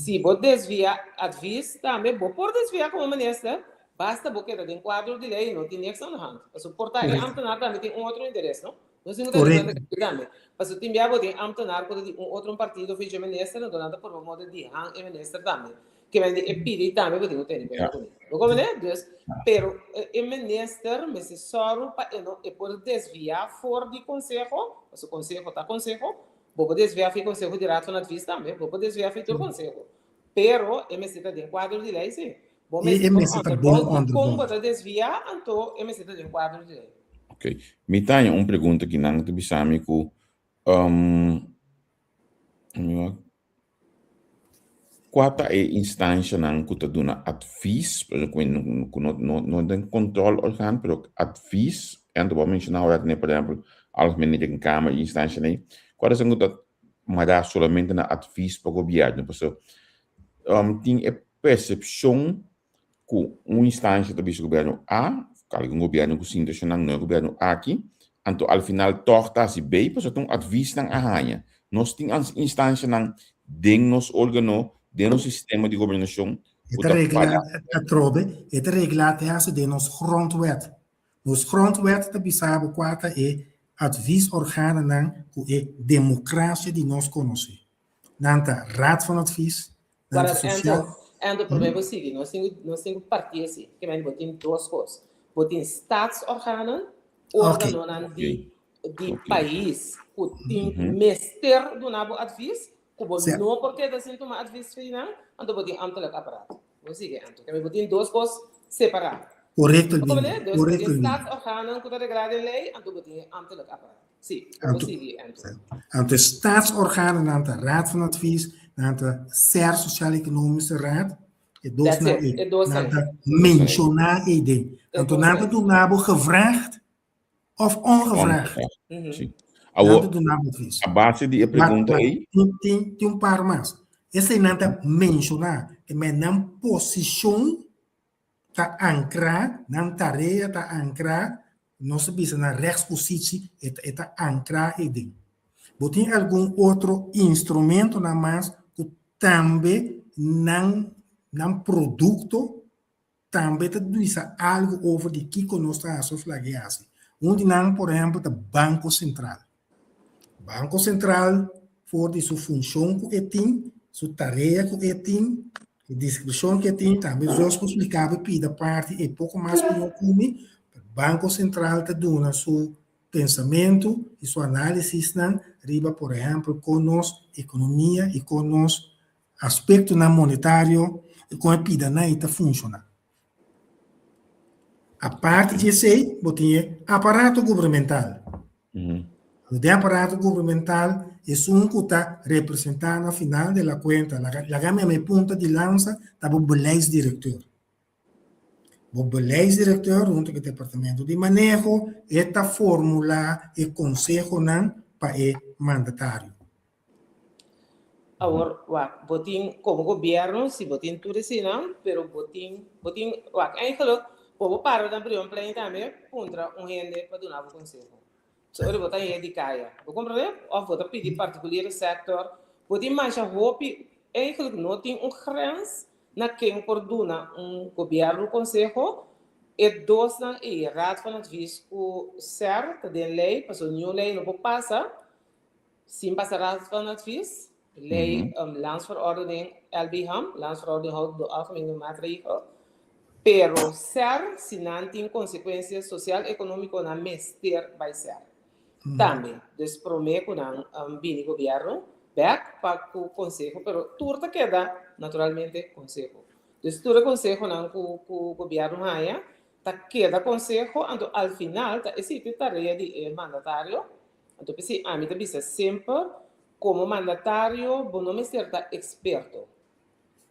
Se vou desviar aviso, também vou por desviar como ministro, basta porque tem quadro de lei, não tem nexo na hand. Para suportar e amtenar também tem outro endereço, não? Não sei o que também. Para se tem tem amtenar quando tem outro partido fez ministro, não dá por modo de hand e ministro também. Que vem de pedir também porque não tem bem comigo. Como né? Dus, pero o ministro necessário para não é por desviar fora de conselho, o conselho tá conselho. Vou desviar o conselho direto na vista também, vou desviar o conselho. Pero, MCT tem quadro de lei, sim. Vou como vou desviar, então, MCT tem quadro de lei. Ok. Me tenho uma pergunta que não te bisami com qual é a instância não que te dá advies, não tem controle organo, mas advies, e tu vou mencionar, por exemplo, algemene rekenkamer, instância, né? Qual é a mas solamente na advies para o governo? Porque tem a percepção que uma instância do governo A, que governo que sinta não é governo A aqui, então ao final torta se bem, porque tem advies não arranha. Nós temos instância não nos órgãos, no sistema de governação. Esta regla é de nos grondwet. Nos grondwet te bisabo quata é adviesorganen que é democracia de nós conhecer. Nanta raad van advies, nanta social. En o problema é o seguinte, nós temos partidos assim, que vem botar duas coisas. Botar staatsorganen, órgãos de país, que tem mestre do nabo advies, que não porque assim tomar advies final, então botar ambtelike aparato. Você que então, que vem botar duas coisas separadas. Correcto, correcto. Dus staatsorganen kunnen regleren in lei en toen moet ambtelijk apparaat. Zie, aan de staatsorganen, aan de Raad van Advies, aan de SER, Sociaal-Economische Raad, aan de mentionaar idee. En toen hebben we nabo gevraagd of ongevraagd. A base de pergunta aí. Tem par mais. Esse não é mencionar, é uma posição ta ancrar, nan tarefa ta ancrar, nossa bisa na rechtspositie, eta ancrar e ding. Botin algum outro instrumento na mais que também nan produto também te diz algo over de que conosco a sua flagueasse. Onde nan, por exemplo, o Banco Central. Banco Central, for de sua função que tem, sua tarefa que tem, a descrição que tem, também já explicava da parte e pouco mais que eu comi, o Banco Central te dá seu pensamento e sua análise, riba, por exemplo, com nossa economia e com nosso aspecto monetário, e com a pida não funciona. A parte de sei, botinha aparato governamental. O aparato governamental é um que está representando, no final da conta, a minha ponta de lança está o beleidsdirector. O beleidsdirector, junto com o departamento de manejo, esta fórmula e conselho para o mandatário. Agora, botin como governo, se botin tudo assim, não, pero botin, eigenlijk, como para da primeira plane também, contra rende para donar o conselho. So, eu botar em Edicaya. Vou compreender? Of vou pedir particuliere sector. Vou ter mais a roupa. Eigenlijk não tem grens na quem por donar governo conselho. E dois na raad van advies o ser, que den lei, para o new lei não pode passar. Sin passar van advies, lei landsverordening LBHAM, landsverordening houdt de algemene maatregelen, pero ser sin anti consequências social-econômico na mester vai ser. Também, dus prometo na bini governo, back para o conselho, pero turta queda naturalmente conselho. Dus turta conselho na o governo haya, ta queda conselho, então al final ta existe tarefa de mandatário, então pensei a mim também sempre como mandatário, bom não ser ta experto,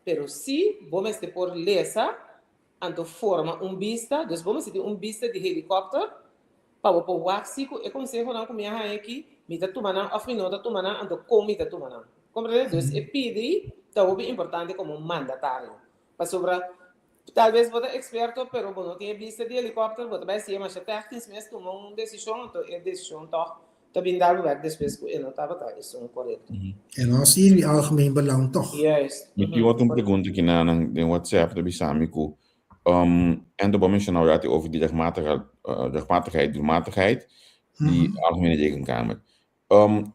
pero se bom ser por lesa, então forma vista, dus bom ser vista de helicóptero para o waxico e conselho não comia aqui, me tá tomando a final tá tomando ando como me tá tomando, compreende? Dus e pedi tá o importante como mandatário, para sobra talvez você é experto, pero não tem vista de helicóptero, você vai ser mas até 15 meses tomou uma decisão, então é decisão toch também dá lugar depois que ele não estava tá isso é correto. En dan zie je algemeen belang toch? Yes. Met die wat een pergunta aqui na WhatsApp da Bisamico. En de mencionar dat over die rechtmatigheid, doelmatigheid, die algemene rekenkamer.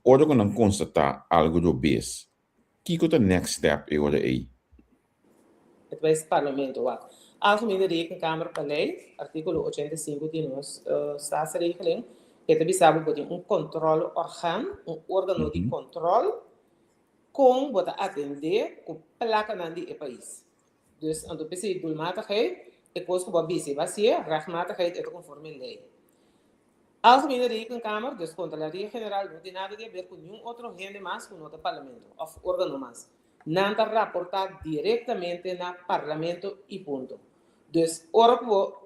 Orde kon dan constatar algo do BES. Kiko de next step e orde aí. Het wijst het parlement wat. Algemene rekenkamer beleid, artikel 85 die nos staatsregeling, het bisabo bodi controleorgaan, órgano de controle, com bota atender com placa na die país. Dus aan de PC doelmatigheid, ik koos voor BC baseer, rechtmatigheid en conforme lei. Algemene rekenkamer, dus Contraloria General, no tiene nada que ver con ningún otro gente más con otro parlamento, of órgano más. Nada reportar directamente na parlamento y punto. Dus ora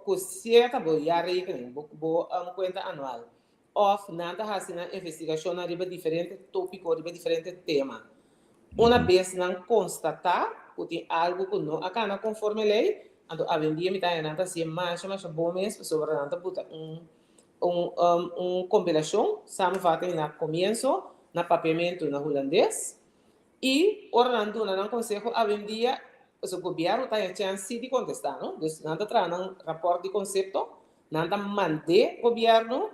que cierta voy a rekening, bo cuenta anual. Of nada hace una investigación arriba diferente tópico, arriba diferente tema. Una vez não constatar que tem algo que não acaba conforme lei, então a vendia me está entrando assim mais bom mesmo sobre nada puta compilação, samvatting na começo, na papiamento na holandês e orando na conselho a vendia o governo está em chance de contestar, não? Dus nada traz um rapport de conceito, nada mande governo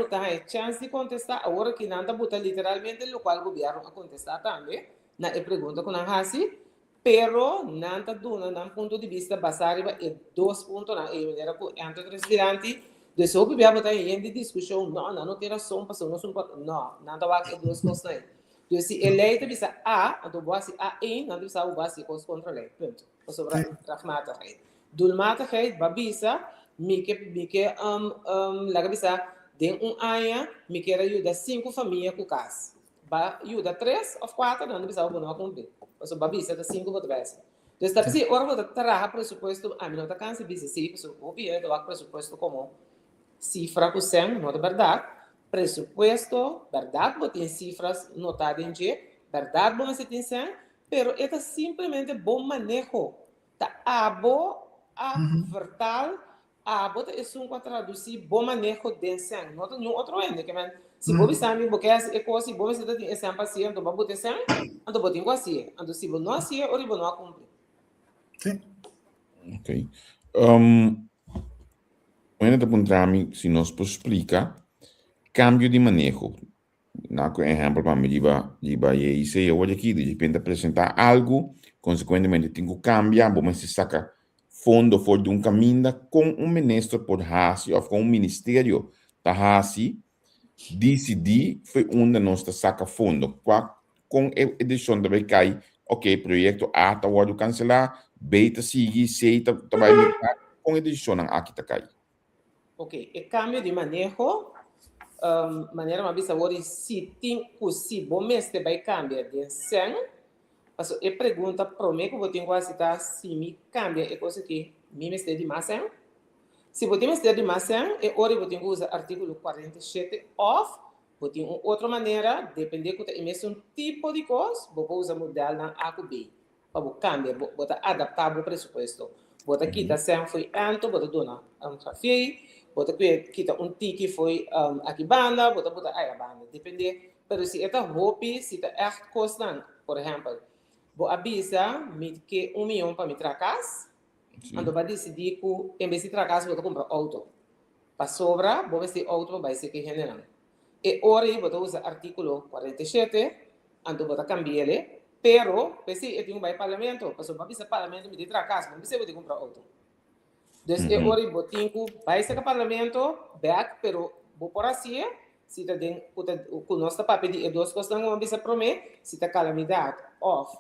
está em chance de contestar, agora que nada buta literalmente o qual governo a contestar também, na pergunta que não hace, pero nada duna na ponto de vista basado em 2 pontos na maneira que entre os respirantes, de só que governo está em discussão, não tem razão para não nada vai ter 2 coisas aí. Dus se eleita bisa A, então base A1, não bisa o base com os controle, ponto. Sobre rechtmatigheid. Doelmatigheid, babisa, mike laga bisa den aya, me quer ajudar 5 famílias com casa. Ba ajuda 3 ou 4, não bisa o não cumprir. Então babisa da 5 por vez. Então está pensando, ora vou trabalhar presupuesto, a mim não tá cansa bisa sim, pessoal, o pior do presupuesto como cifra com 100, não é verdade? Presupuesto, verdade, botem cifras notadas em G, verdade, bom se tem 100, pero é simplesmente bom manejo. Tá abo a vertal, abo é um traduzir bom manejo de 100. Não tem nenhum outro ende que se você sabe porque é coisa, se você tem esse paciente, então botar 100, então botem quase. Então se você não assim, ou você não cumpre. Ok. Ainda para trami, se nos explica cambio de manejo. Na exemplo para me diba e se eu olho aqui de repente apresentar algo, consequentemente tenho que cambiar, vamos se saca fundo fora de caminho com ministro por Hasi ou com ministério da Hasi decidir foi onde nós saca fundo com edição da cai, ok, projeto A tá hora de cancelar, B tá seguir, C tá vai com edição aqui tá cai. Ok, e cambio de manejo maneira uma vez agora se tem possível mestre vai cambiar de 100, mas a pergunta para mim que eu tenho que citar se me cambia é coisa que me mestre de mais 100. Se você mestre de mais 100, é hora eu tenho que usar artigo 47 off, eu tenho outra maneira, depende que tem mesmo tipo de coisa, vou usar modelo na A com B, para você cambiar, você adaptar o presupuesto, você quita 100 foi anto, você dona café. Bota kita ti que foi aqui banda, bota aí a banda, depende. Pero se é hobby, se é echt costan, por exemplo, vou avisa me que 1 milhão para me tracas, então vai decidir que em vez de tracas vou comprar auto, para sobra, vou ver se auto vai ser que general. E ora você usa artículo 47, ando você cambia ele, pero, pesi, eu tenho um parlamento, passou para o parlamento, me dê casa, não precisa de comprar outro. Então, e ora eu tenho vai ser parlamento, back, pero, vou por assim, se tá den, o nosso papel de duas coisas, não vamos prometer, se tá calamidade, of,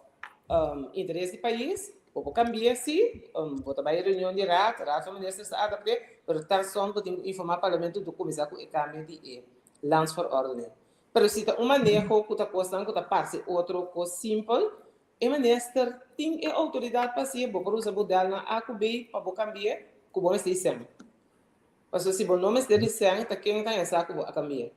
interesse do país, vou cambiar se, vou trabalhar reunião de rato ministro está adaptado, pero tal som vou informar o parlamento do começar com o cambio de landsverordening. Pero se tá uma maneira que tá costando, que tá parte outro coisa simples, é minister tem a autoridade para ser, vou usar modelo na ACB para cambiar, que bom está dizendo. Mas se o nome está dizendo, tá quem tá essa que vou cambiar.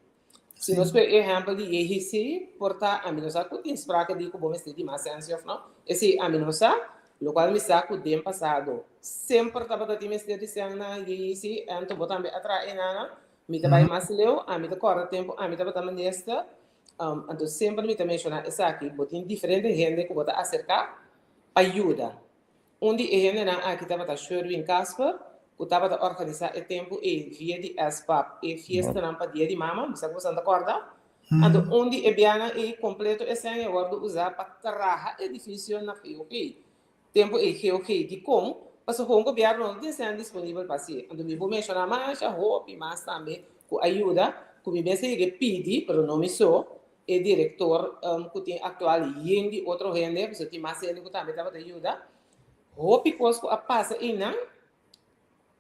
Se nós pegamos exemplo de EHC, porta a minosa que tem spraca de que bom está de mais senso não, esse a minosa, o qual me saco de passado, sempre estava da time está dizendo na EHC, então botar me atrás na me trabalha mais leu, a me corre tempo, a me trabalha também nesta, então sempre me também mencionar essa aqui, botem diferente gente que bota acercar ajuda. Onde a gente na aqui estava da Sherwin Casper, que estava a organizar o tempo e via de SPAP e fiesta na dia de mama, você gosta da corda? Então onde é biana e completo esse ano agora usar para trabalhar edifício na GOP. Tempo e GOP de como passou com o governo não tem sendo disponível para si. Então me vou mencionar mais a roupa mais também com ajuda, que me pensa que pedi, pero não me sou, e diretor que tem atual e de outro rende, você tem mais ele que também estava ajuda. Roupa coisas a passa e não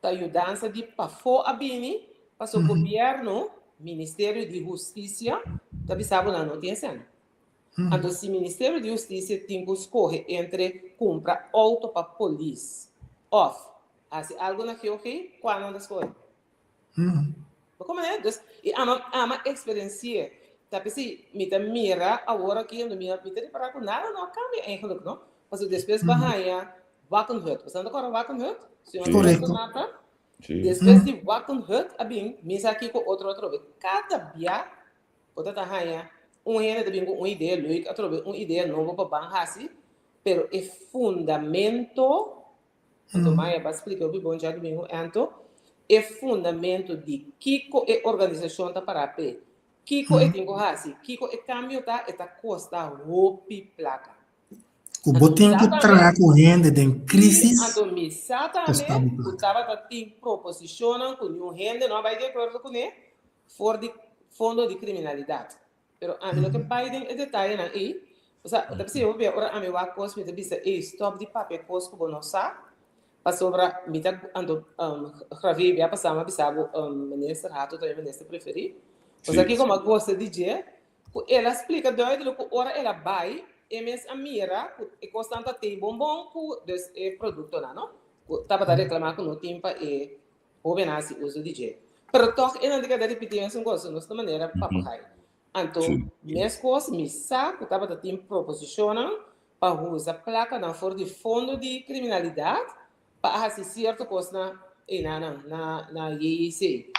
tá ajudando de para fora a bini, para o governo, Ministério de Justiça, tá bisabo na notícia. Então se Ministério de Justiça tem que escolher entre comprar auto para polícia off. Assim, algo na que ok, quando anda escolhe. Como é? E ama experiência. Tá pensando, me tá mira agora que eu não me para com nada não cambia eigenlijk não. Mas depois bahaya wakenhut. Você anda agora wakenhut? Correto. Depois de wakenhut, abim, misa aqui com outro. Cada dia, outra tá raia. Rende também com uma ideia, Luiz, uma ideia nova para banhar-se, pero é fundamento. Então, Maia vai explicar o bom dia domingo, então, é fundamento de Kiko e organização está para pé. Kiko é tem que Kiko é cambio tá, é custa roupa placa. O botem que traz correndo de crise. Então, exatamente, o estava tem proposição com um rende não vai de acordo com ele, for de fundo de criminalidade. Pero a mim o que Biden é detalhe na aí, o sea, da precisa eu ver ora a meu acos me debisa stop de papel cos que não sa, para sobra me tá ando gravei via passar uma bisabo ministro rato também ministro preferi. O sea, aqui como gosta de dizer, ela explica doido que ora ela vai MS a mira e constante tem bombom com des produto não? Tava a reclamar com o tempo e o benassi uso de dizer. Pero toch ela diga da repetir essa coisa, nossa maneira papo cai. Então, minhas coisas, me saco, estava a ter proposição para usar placa na fora de fundo de criminalidade para assistir certa coisa na IEC.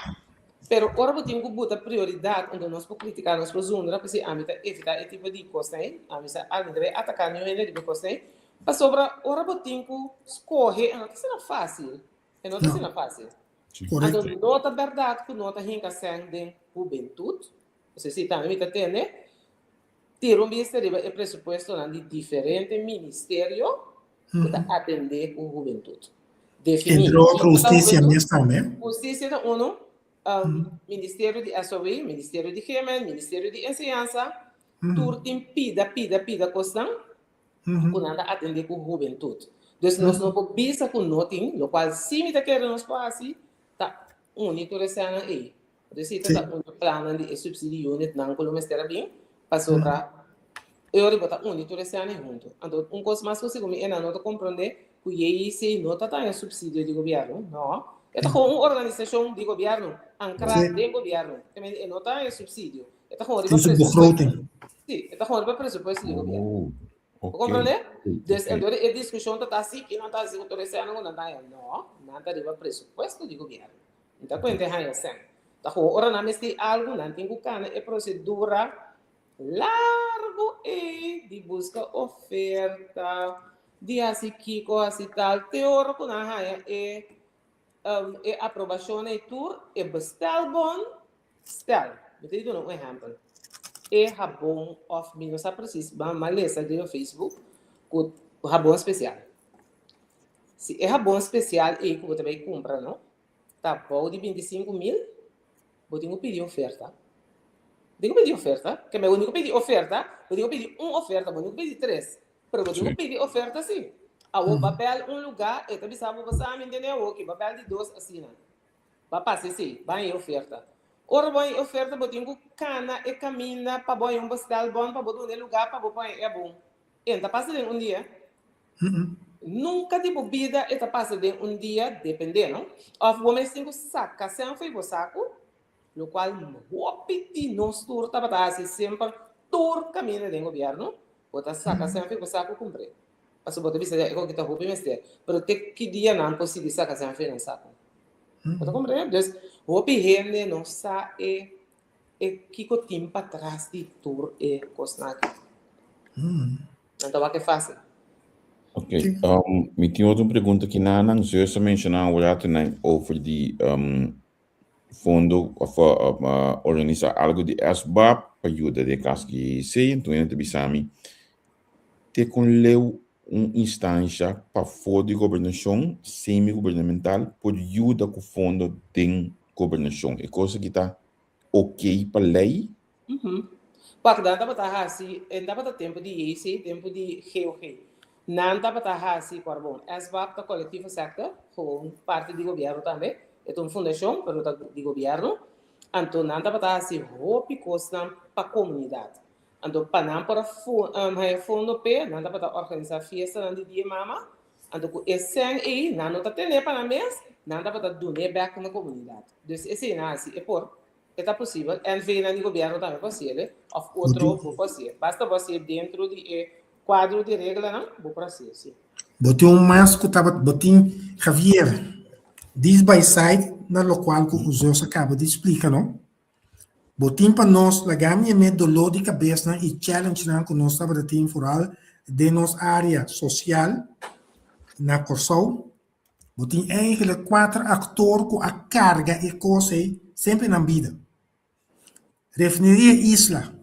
Pero agora eu tenho que botar prioridade onde nós podemos criticar, nós podemos usar, porque a mim evitar esse tipo de coisa, a mim alguém deve atacar nenhum tipo de coisa, para sobre agora eu tenho que escolher, não está sendo fácil, não está sendo fácil. Então, nota verdade que nota rica sendo de juventude. Você se também me entende? Ter ministério é pressuposto de diferentes ministérios para atender a juventude. Entre outros, justiça mesmo também. Justiça é Ministério de SOE, Ministério de Gemen, Ministério de Enseñança, tudo tem pida questão para atender a juventude. Então, nós não podemos pensar com nothing, no qual se me está querendo nos passe, está único recém aí. Recita tá um plano de subsídio unit não como ministério bem para sobrar eu vou botar unito esse ano junto então coisa mais consigo me não tô compreender que esse não tá em subsídio de governo não é com uma organização de governo ancrada de governo também não tá em subsídio é com o presupuesto sim é com o presupuesto de governo compreender então a discussão tá assim que não tá assim autorizando não tá não tá de presupuesto de governo então quando tem assim ora na mesti algo não tem que procedura largo e de busca oferta de assim Kiko assim tal teórico na raia e aprovação e tour e bestel bon stel Eu te dou um exemplo. É rabão of mim, não sabe preciso, mas lesa do Facebook, com o rabão especial. Se é rabão especial, que você também compra, não? Tá bom, de 25 mil, eu tenho que pedir oferta. Tenho que pedir oferta, que eu não pedir oferta, eu tenho que pedir uma oferta, eu não pedir 3. Mas eu tenho que pedir oferta, sim. O papel, lugar, eu também sabe, você sabe, entendeu? O papel de 2 assina. Vai passar, sim, vai em oferta. Ora, vai em oferta, eu tenho que cana e caminha para bom um postal bom, para bom lugar, para bom é bom. Então, passa de um dia. Nunca de bebida, eta passa de um dia, dependendo. Of women tem que sacar sempre o saco, no qual o piti não tour tá para sempre tour caminho do governo, bota saca sempre o saco cumprir. Passo bota bisa é o que tá roupa mestre, pero te que dia não possível sacar sempre no saco. Bota cumprir, então o pihende não sa é que o tempo para trás de tour é cosna. Então vai que fácil. Ok, me tinha outra pergunta que não sei se mencionar agora também over de fundo para organizar algo de SBAP para ajudar de casque sei então ainda bisami te com leu instância para fora de governação semi-governamental por ajudar com fundo de governação é coisa que está ok para lei. Porque dá para estar assim, dá para tempo de esse tempo de GOG. Não dá para estar assim, bom. SBAP da coletivo sector, com parte do governo também, é uma fundação para o governo. Então, não dá para estar assim, roupa custa para a comunidade. Então, para não para fundo P, não dá para organizar festa no dia mama. Então, esse aí, não está tendo para mês, não dá para doar back na comunidade. Então, esse é assim, é por é possível. E vem no governo também possível, ou outro possível. Basta você dentro de quadro de regra, não? Vou processo. Botei mais que estava, botei Javier, this by side, na local que o José acaba de explicar, não? Botei para nós, a gaminha me dolor de cabeça e challenge não que nós estava de tempo foral de nossa área social na Corsol. Botei eigenlijk 4 atores com a carga e coisa sempre na vida. Refineria Isla.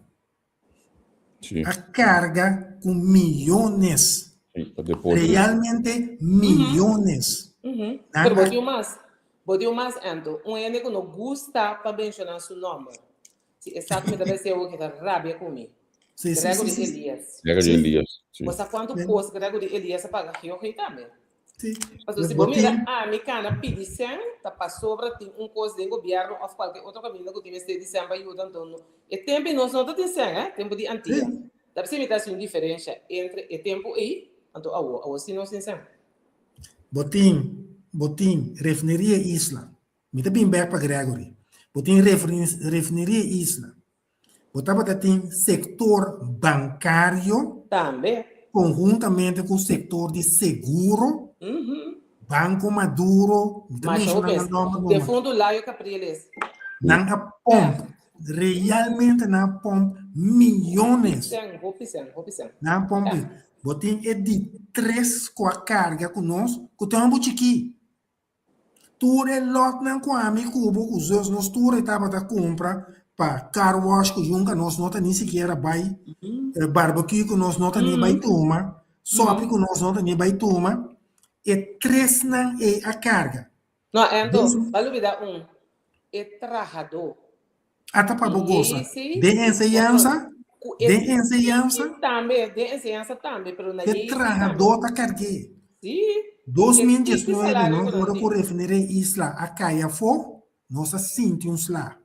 Sim. A carga com milhões. Sim, realmente milhões. Pero botiu mais ando. Ene que não gusta para mencionar seu nome. Se exatamente deve ser o que está rabia comigo. Gregory Elias. Gregory Elias. Você quanto posto Gregory Elias paga aqui o rei também. Sim. Mas se você mira, me cana pedir 100, tá para sobra tem coisa de governo ou qualquer outro caminho que tem de 100 para ajudar então. E tempo nós não tem 100, tempo de antiga. Dá para se meter assim diferença entre o tempo e então a se não tem 100. Botim, refineria Isla. Me tá bem back para Gregory. Botim refineria Isla. Botava tem setor bancário também conjuntamente com o setor de seguro. Banco Maduro, mas de fundo lá eu Capriles. Na pompa, realmente na pompa, milhões. Na pompa, botem é de 3 com a carga conosco, que tem um botiqui. Tudo é lot não com a amigo, os outros nós tudo estava da compra para car wash que junga nós não tem nem sequer vai barbecue que nós não tem nem vai tomar, sopa que nós não tem nem vai tomar. E 3 não é a carga. Não, então, vai olvidar é trajador. Até para bogosa. De enseñança? De enseñança? Também, de enseñança também. É trajador da carga. Sim. 2019, não vou referir Isla a Caia for, nós sentimos lá.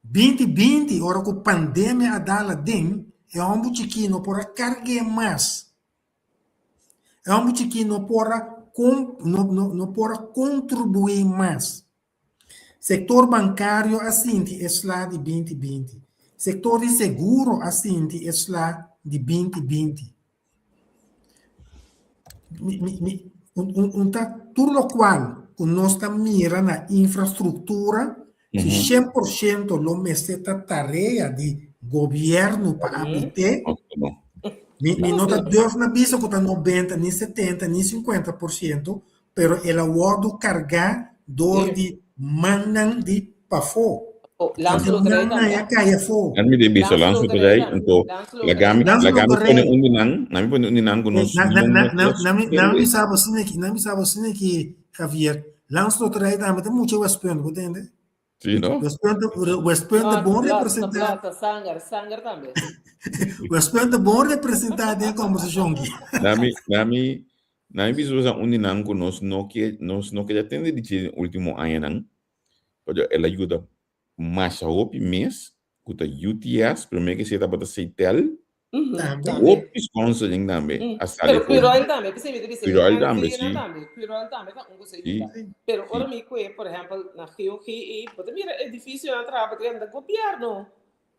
2020, hora que a pandemia a dala den, é um botiquinho por a carga mais. É um botiquinho não pode contribuir mais. Setor bancário assente é lá de 2020. Setor de seguro assente é lá de 2020. Tudo o qual nós estamos mirando na infraestrutura, que 100% lo meseta tarefa de governo para habitar. Não está Deus na bisa que está 90, nem 70, nem 50%, pero ela pode carregar dor de manang de pafo. Oh, lança Então, loteria não é também. caia fo. Kan mi debi sa Lança lanso loteria today também. então Lança loteria. lagami Lança pone loteria. uninang, nami pone uninang kuno Não me sabe assim que Javier. Lança loteria também tem muito Westpend, entende? you know. Westpend é bom Blota, representar. blota, sangar também. Westpend é bom representar dentro da conversação aqui. Nami bisu sa uninang kuno no que já tem de último ano nang, pero ela ajuda mais a opi mês, kuta UTS, primeiro que se tá bota seitel, Também. opi sponsoring também, a sala Pero Pirol também, que você me Pirol também, Anvina sim. também, Pirol também tá um coisa Sim. ajuda. Pero Sim. ora me coe, por exemplo, na Rio que pode mira é difícil entrar porque é do governo.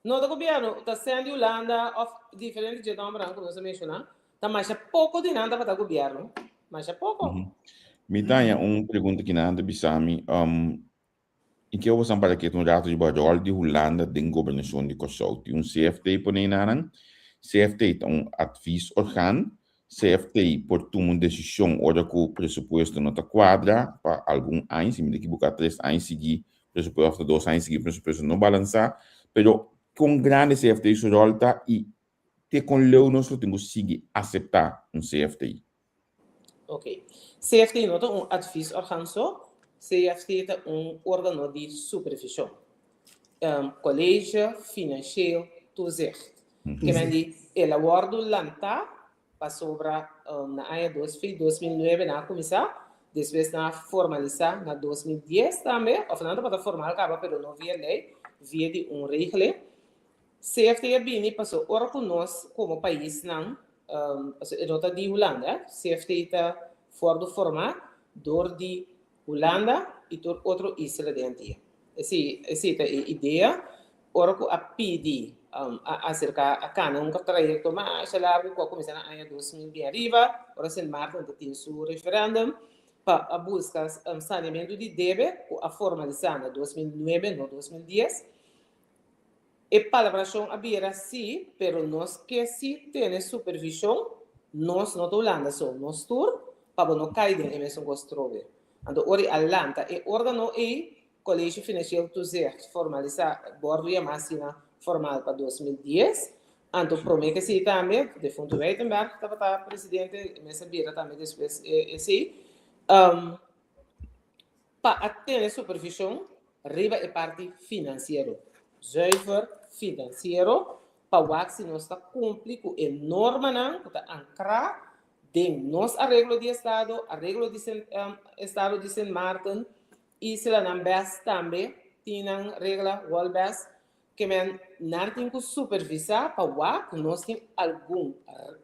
Não do governo, tá sendo Holanda of diferente de nome branco, não se menciona. Tá mais pouco de nada para o governo. Mais pouco. Me tanya pergunta que nada bisami, em que eu vou para que um rato de barol de Holanda den governação de Kosovo, CFT põe naran, CFT é advies organ, CFT por tomar uma decisão ora que o pressuposto não está quadra para algum ano, se me equivocar 3 anos seguir, pressuposto 2 anos seguir, pressuposto não balançar, pero com grande CFT isso volta e te com leu nós temos que seguir aceitar CFT. Ok. CFT não é advies organ só. CFT é órgão de supervisão. Colégio financeiro toezicht. Que vem ela guarda lanta para sobra na ano 2009 na começar, depois na formalizar na 2010 também, ou não para formal acaba, pero não via lei, via de regra. CFT é bem passou ora com nós como país não, é de Holanda, CFT está fora do formato door de Holanda e door outro isla dentro. Essa é a ideia. Ora com a PD acerca a cana trajecto mais largo que começar na ano 2000 arriba, ora em março tem seu referendum para buscar saneamento de débito a formalizar na 2009 no 2010. E palabração aberta sim, pero nós que se tem supervisão, nós não Holanda só nós tur para não cair em mesmo construir. Então ora Atlanta e órgão e Colégio Financeiro toezicht formalizar bordo e máquina formal para 2010. Então promete que sim também, de fundo Weitenberg estava presidente, mas sabia também depois esse para ter supervisão, riba é parte financeira, zuiver financeiro, para que nós está cumprir com a norma não, para ancrar de nos arreglo de Estado, arreglo de Estado de Sint Maarten, e se lá não best também, tem regra Walbest, que men não tem que supervisar para que nós temos algum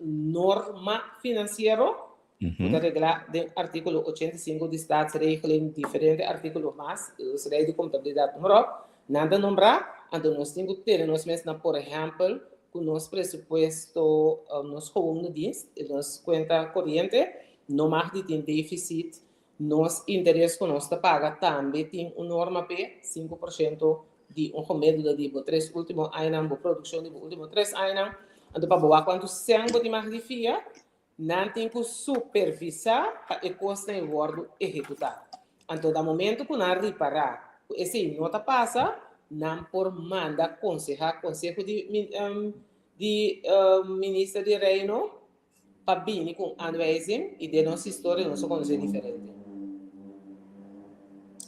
norma financeiro, da regra do artigo 85 do Staatsregeling, diferente artigo mais, os leis de contabilidade número, nada nombrar, então nós temos que ter, nós mesmos, por exemplo, com nosso pressuposto, nos home dienst, nos conta corrente, não mais de tem déficit, nos interesse que nós paga também tem uma norma P, 5% de método de 3 últimos anos, produção de últimos 3 anos, então para boa quanto 100 de mais de FIA, não tem que supervisar para o custo em guardo executar. Então, do momento que nós reparar, esse nota passa, não por manda conselho de ministro de Reino para vir com anwijzing e de nossa história nossa conhecer diferente.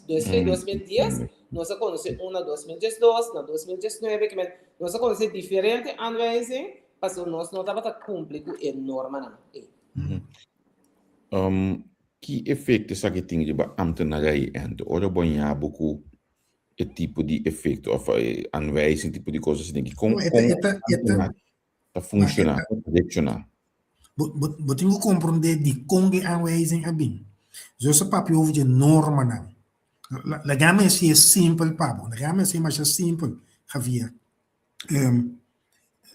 Desde 2010, nós conhecemos na 2012, na 2019, que nós conhecemos diferente anwijzing, mas nós não estava cumprir com a norma não. Que efeito essa que tem de ambtenarij en de orde bonja boku e tipo de efeito of aanwijzing tipo de coisas assim que como tá funcionar, direcionar. Você tem que compreender de como a aanwijzing é bem. Zoals papel over de norma não. La gama é simples, Pablo. La gama é mais simples, Javier.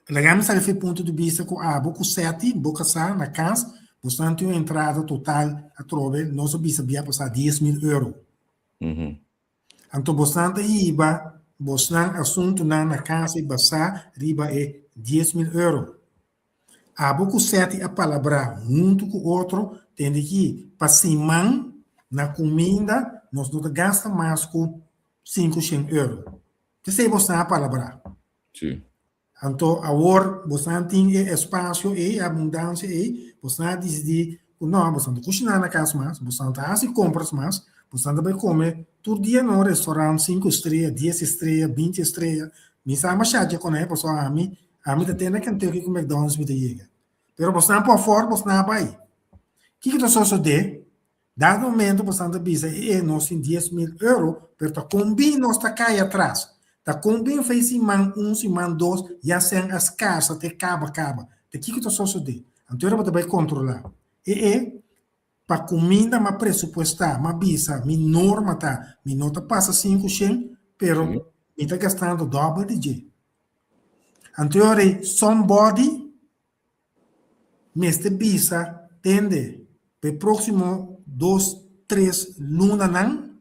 La gama está do ponto de vista que boca 7, boca sa na casa, portanto a entrada total a trove, nosso bisa via passar 10.000 euros. Então, portanto, riba, bosnan assunto na casa e passar, riba é 10.000 euros. A boca 7 a palavra junto com o outro, tem que passar na comida, nós não gasta mais com 500 euros. Que sei você a palavra. Sim. Então, agora, você tem espaço e abundância e você decide, não, você não cozinhar na casa mais, você não faz compras mais, você não vai comer todo dia no restaurante 5 estrelas, 10 estrelas, 20 estrelas. Me sabe mais chato com ele, porque a mim tem que ter que comer McDonald's me chega. Pero você não pode fora, você não vai. O que que você de? Dado momento, você não bisa e nós tem 10 mil euros, pero tá combina nós tá cai atrás. Tá combina fez semana 1, semana 2, já sem as casas, até acaba. De que você só de? Então, você vai controlar. E para comida, mas pressupostar, mas bisa, mi norma tá, mi nota passa 500, pero mi tá gastando dobro de G. Então, somebody, neste bisa, tende, para próximo 2, 3 lunas, não,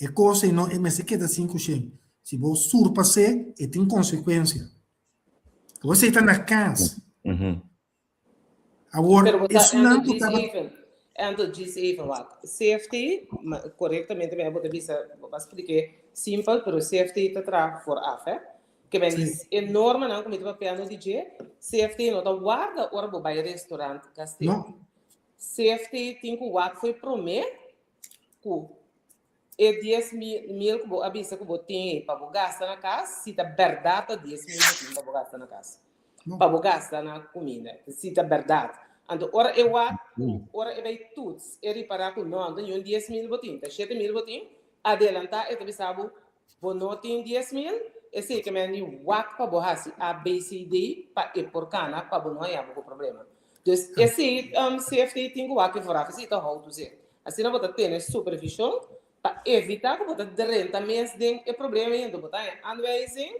e coisa não, e me se queda 500. Se você surpassar, tem consequência. Você está na casa. Agora, isso não diz even wat. CFT, corretamente, eu vou explicar simples, pero CFT está vooraf, hè? Que bem, enorme, não, como eu piano DJ, CFT não está guarda, ora vou vai restaurante, castelo. CFT tem que guarda foi prometer, e 10 mil que vou avisar que vou ter para gastar na casa, se está verdade 10 mil para gastar na casa, para gastar na comida, se está verdade. Então, ora eu vai tudo, reparar que não, então eu 10 mil botim, 7 mil botim, adelantar, eu sabe, vou não ter 10 mil, e sei que me wak para borrar a BCD para ir por cana para não é algum problema. Então, esse CFT tem que wak fora, assim está how to say. Assim não vou ter supervisão para evitar que você renta mês de problema ainda botar anwezing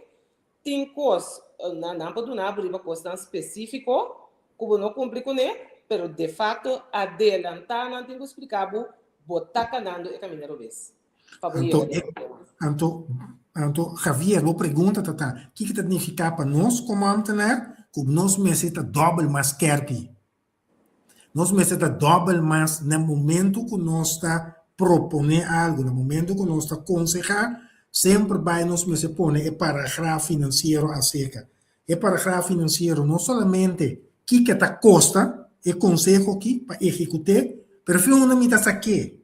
tem coisa não pode não abrir uma coisa específico que não cumpre com ele, pero de fato adelantar não tem que explicar botar canando e caminhar o vez. Então, Javier, vou perguntar, Tata, o que significa para nós como ambtenaar, que nós necessitamos dobro mais kerpi? Nós necessitamos dobro mais no momento que nós está proponer algo, no momento que nós está aconselhar, sempre vai nos poner o parágrafo financeiro acerca. O parágrafo financeiro não somente o que está custa, o conselho aqui para executar, mas foi uma mita saque.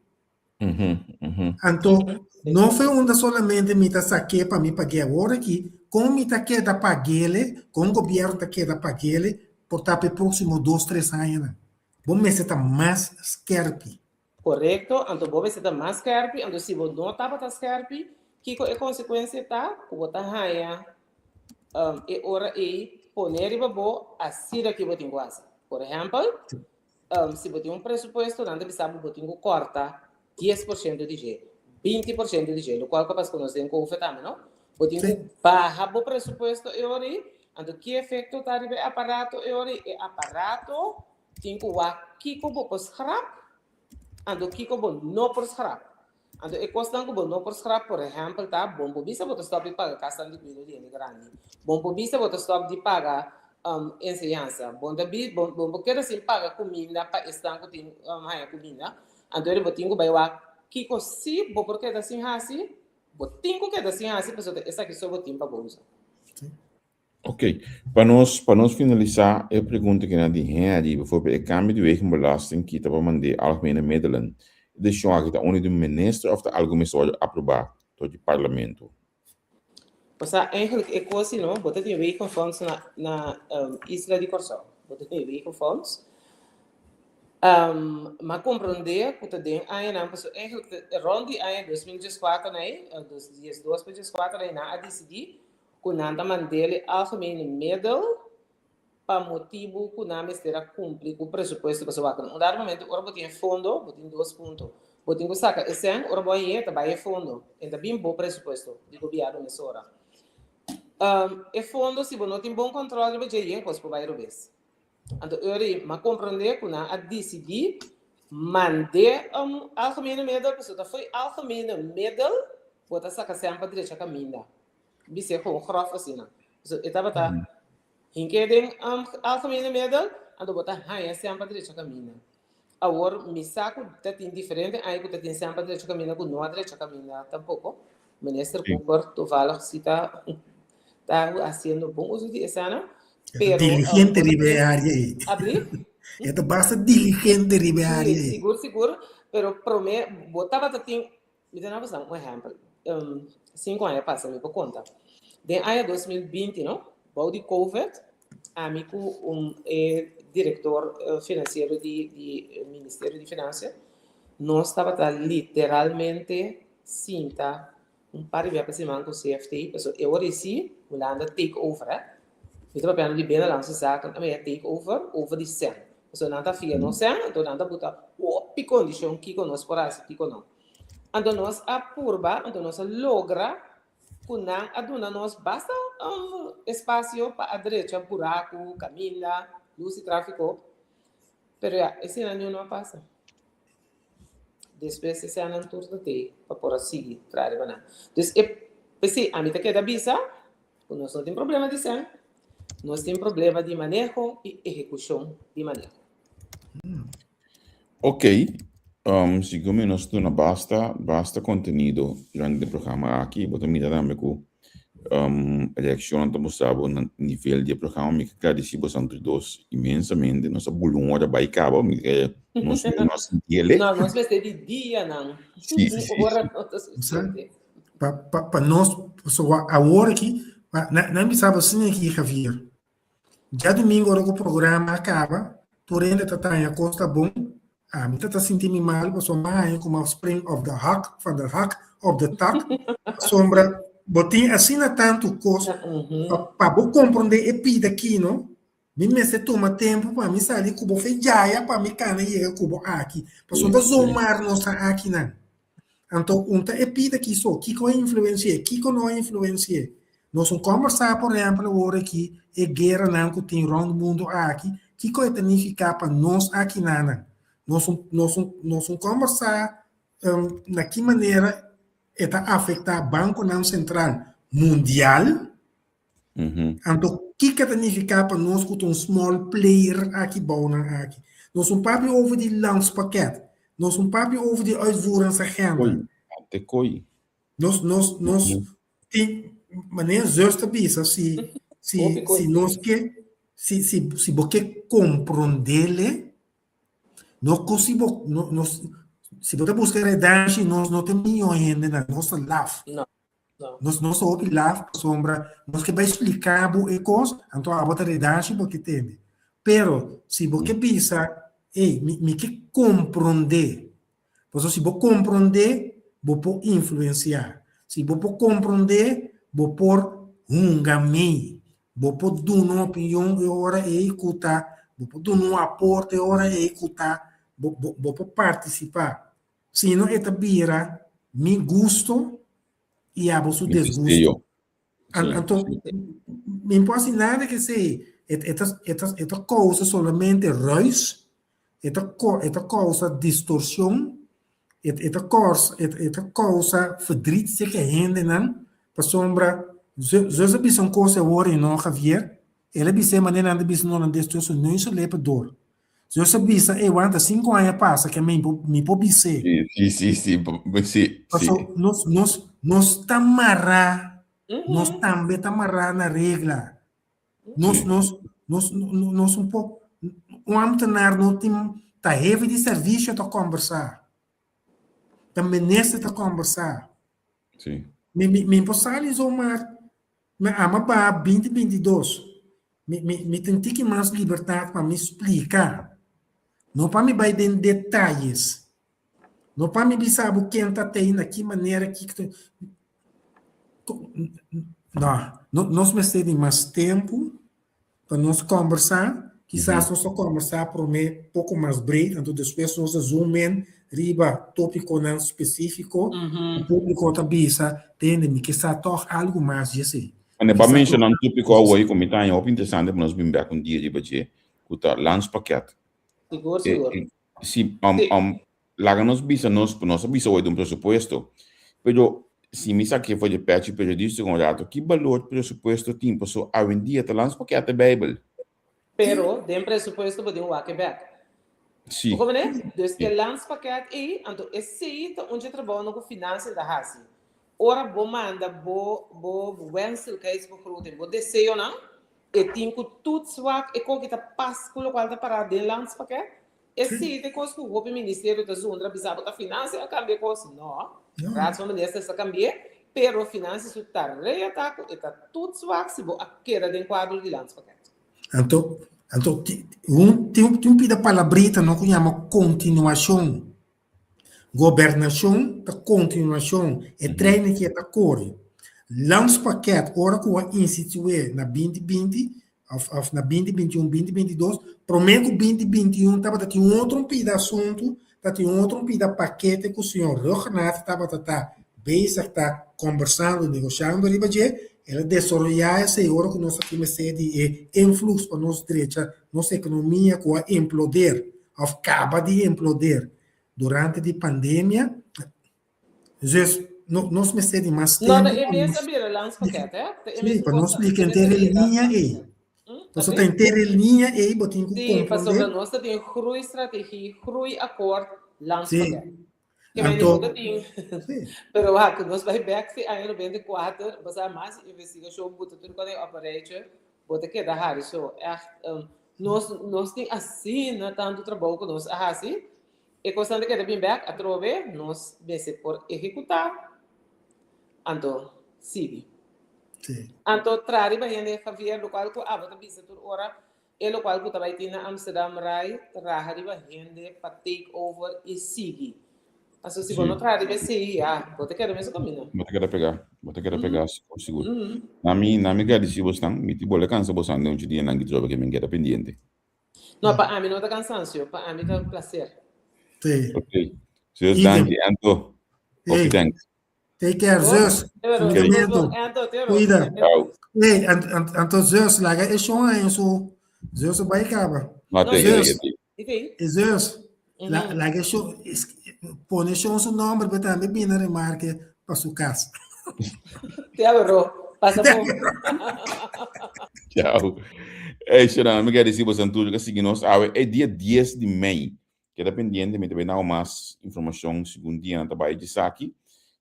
Então, não foi uma somente mita saque para me pagar agora aqui, como mita queda pagar ele, como o governo queda pagar ele, por estar para o próximo 2, 3 anos. Vamos necessitar mais scarpe. Correto, então vou ver se está mais scarpe, então se você não está para scarpe, que a consequência está, que você raia, e ora e poner e babo a sira que você tem quase. Por exemplo, se você tem um pressuposto, não deve saber que você tem que cortar 10% de G, 20% de G, no qual capaz que nós temos que ofertar, não? Você tem que barrar o pressuposto e ora, então que efeito está no aparato e ora, e aparato tem que aqui como por scrap, ando aqui como não por scrap. Ando e costan como não por scrap, por exemplo, tá? Bom, bisa você stop de pagar caça de cuidado de grande. Bom, bisa você stop de pagar ensinança. Bom, porque assim paga comida para estanco tem mais comida. Ando ele botinho vai lá que cosi, bom porque assim assim, botinho que assim assim, pessoa essa que só botinho para bolsa. Ok, para nós finalizar, eu pergunto que na die bijvoorbeeld de Kamer die Wegenbelasting kita para mandar algemene middelen. De jongen kita only de minister of de algemene worden aprobaat door het parlement. Pois eigenlijk é quase não, botar de wegenfonds na Isla de Corsão, botar de wegenfonds. Maar compreender que tem aí não, pois eigenlijk rond die aí 2014 né, 2014 né, na decidir que nada mandele algemene middel para motivo que não será cumprir com o pressuposto que você vai. No dado momento, ora botem fundo, botem 2 pontos. Botem que saca esse ano, ora botem também fundo. Então bem bom pressuposto de governo nessa hora. E fundo, se você não tem bom controle, você já coisa para vai rubes. Então eu mas compreender que não a decidir mandar algemene middel, pessoa foi algemene middel, botar saca sempre direita caminha. Bisa gewoon grof assim, não. Então tá Hinkering algemene middel, ando botar raia sempre direito caminho. Agora, me saco tá tem diferente, aí que tá tem sempre direito caminho, com não direito caminho tampouco. Minister Sí. Cooper toevallig está haciendo bom uso de esa, ¿no? Pero Diligente ribe área. abrir, Ito basta diligente ribe área. sí, seguro, pero promete, botava tatim, me dá um exemplo. 5 anos passa, me por conta. De ano 2020, não? Bom de COVID, amigo diretor financeiro do Ministério de Finanças, nós estava literalmente cinta par de vezes com o CFT, eu oreci, o Landa take over, eu estava pensando de bem na lança saca, a minha take over de 100. So nanta fia no sen, então nanta buta o condition que conosco por assim que não. Então nós apurba, então nós logra kunan aduna nós basta espaço para a direita, buraco, caminha, luz e tráfego. Pero esse ano não passa. Depois esse ano tudo tem para por seguir para arribar. Então, pensei, a mim tá queda bisa, nós não tem problema de sen, nós tem problema de manejo e execução de manejo. Ok, siccome non sto basta contenuto durante il programma aqui, vou também dar com elezione estamos sabo no nível de programa me agradecemos entre dois imensamente nossa bulunga hora vai cabo me nós ele não nós vai ter de dia não sim agora para nós só a hora aqui não me sabe assim aqui Javier já domingo hora que o programa acaba tu ainda tá a costa bom me tá sentindo mal porque sou mais como a spring of the hack van der hack of the tak sombra botin assim na tanto coisa para eu compreender e pida aqui não me se toma tempo para me sair cubo feijaya para me cana e cubo aqui para só zomar nossa aqui não então e pida aqui só que com influência que com não influência nós vamos conversar por exemplo agora aqui e guerra não que tem round mundo aqui que coisa significa para nós aqui não nós vamos conversar na que maneira está afetar o Banco Central Mundial. Então, o que significa para nós que um small player aqui bom aqui? Nós não podemos ouvir de lançpakket. Nós não podemos ouvir de uitvoeringsagenda. Nós tem maneira justa bisa se nós que se você compreender nós conseguimos se você buscar redundância, nós não temos milhões ainda na nossa live. Nós não só ouvimos live, sombra, nós que vai explicar a coisa, então a bota redundância porque tem. Pero, se você pensa, me que compreender, porque se você compreender, você pode influenciar. Se você compreender, você pode caminho. Você pode dar uma opinião e hora e escutar. Você pode dar um aporte e hora e escutar. Você pode participar. Se não é tabira, me gosto e a você desgosto. Então, não importa nada que seja, esta coisa somente ruis, esta coisa distorção, esta coisa verdriet que rende não, para sombra, já sabe são coisas agora não Javier, ela bisa maneira de bisa não distorção não se lepa dor. Eu sabia que eu ando 5 anos passa que me pode ser. Sim. Nós estamos na regra. Nós um pouco vamos tornar no time tá heavy de serviço para conversar. Também nessa para conversar. Sim. Me passar isso me ama para 2022. Me tentei que mais liberdade para me explicar. Não para me vai em detalhes. Não para me saber quem está tendo, de que maneira que não, nós precisamos mais tempo para nós conversar. Quizás nós conversar por pouco mais breve, então depois nós zoomem riba tópico não específico. O público também tem que estar toch algo mais assim. Para mencionar um tópico hoje como está muito interessante para nós vir com dia de bater, o lançpakket. Seguro. Se nos bisa hoje um presupuesto, pero se me sabe foi de patch periodista com rato, que valor presupuesto tem para so a vendia de lançpakket Bible. Pero den presupuesto pode back. Sim. Como né? Dus que lançpakket então esse onde trabalha com finanças da Hasi. ora bo manda bo wensel que is begroting, bo deseo não, e tem que tudo swak e com que tá pas com o qual tá parado de landspakket. E se te cos que o ministério da zona bisabo da finança a cambiar cos não, raad van minister essa cambiar, pero finanças su tar reataco e tá tudo swak se bo a queira de quadro de landspakket. Então, tem um pida palabrita não que chama continuação. Governação, a continuação, e treino que está correndo. Landspakket, ora que vai instituir na 2020, of na 2021, 2022, prometo 2021, estava a ter outro pida assunto, está ter outro pida paquete que o senhor Renato estava a bezig, está conversando, negociando, ela desenvolver essa hora que nós aqui de influxo para nossa direita, nossa economia que vai implodir, ou acaba de implodir. Durante a pandemia, nós me cedem mais tempo. Não, é mesmo saber o landspakket, Sim, para nós explicar inteira linha aí. Você tem inteira linha aí, botinho com sim, para sobre nós tem groei estratégia, groei acordo, landspakket. Que me diga tem. Pero que nós vai back se aí no 24, você mais investigação, botar tudo quando é operator, botar que da rádio, so nós tem assim, não tanto trabalho que nós assim. E constante que devem back a trove, nós vence por executar, então sigue. Então trari vai ainda Javier, lo qual que abata bisa tur ora, e lo qual que também tem na Amsterdam Rai, trari vai ainda para take over e sigue. Assim se não trari vai ser, vou ter que mesmo caminho. Vou ter que pegar, seguro. Na minha gari se você me tipo le cansa você não te dia não que joga que me queda pendente. Não, para mim não tá cansancio, para mim tá prazer. Ok. Zeus, danke. Anto. Ok, thanks. Take care, Zeus. Cuida. Tchau. Ei, Anto Zeus, larga é só isso. Zeus vai acabar. Zeus, larga só, põe só o nome, mas também bem na remarca para sua casa. Tchau, passa por. Tchau. É, Xana, me quero dizer você tudo que seguir nós, é dia 10 de maio. Queda pendiente, me também não mais informação segundo dia na trabalho de Saki.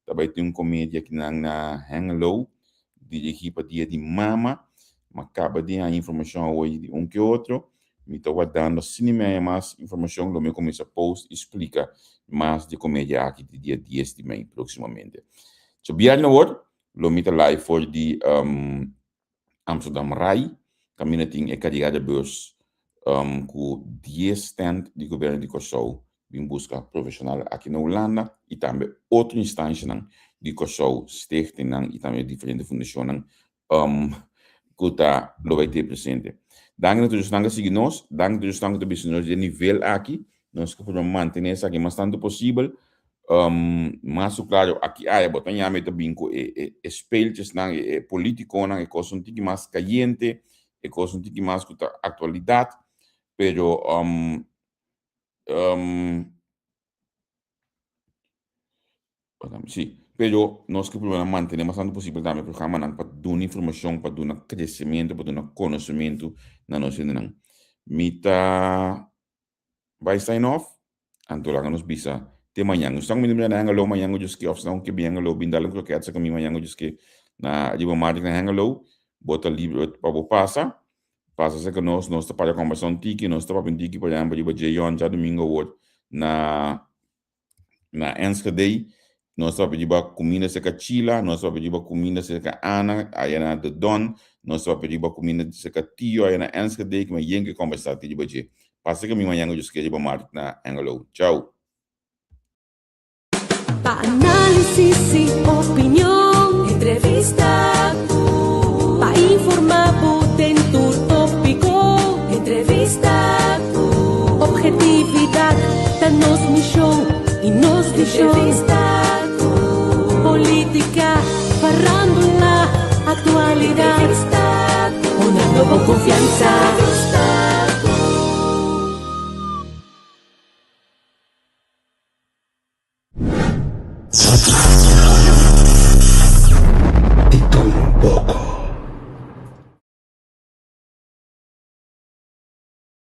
Também tem comédia aqui na Hang Low, dirigida para dia de Mama, mas acaba de a informação hoje de que outro. Me estou guardando cinema mais informação, lo me começa a post explica mais de comédia aqui de dia 10 de maio, proximamente. So, biar na word, lo me live for de Amsterdam Rai, caminho tem a carregada bus. Com 10 stand de governo de Kosovo em busca profissional aqui na Holanda e também outra instância de Kosovo, stichting e também diferentes fundações que está lo vai ter presente. Danke todos que seguem nós, danke todos que estão de nível aqui, nós que podemos manter isso aqui mais tanto possível, mas claro aqui botar já me também com espelhos político e coisas um pouco mais caliente, e coisas um pouco mais com a atualidade. Pero sí, pero nós que podemos manter mais tanto possível também programa para dar informação, para dar crescimento, para dar conhecimento na nossa cidade. Mita vai sign off, então lá nos bisa de manhã. Nós estamos me na hangalo manhã o just que off não que bem hangalo bindalo que quer que manhã o just que na de bomar na hangalo, bota livro para passar. Passa que nós para a conversação tiki, nós estamos para tiki, por exemplo, de Jeon já domingo hoje na Enschede, nós estamos para comida seca Chila, nós estamos para comida seca Ana, aí na The Don, nós estamos para comida seca Tio, aí na Enschede, que me yengue conversar de baje. Passa que amanhã eu esqueci para mar na Anglo. Tchau. Pa análisis y opinión, entrevista, pa informar por tópico, entrevista, objetividad, danos mi show y nos entrevista, política, farándula, actualidad, una nueva confianza.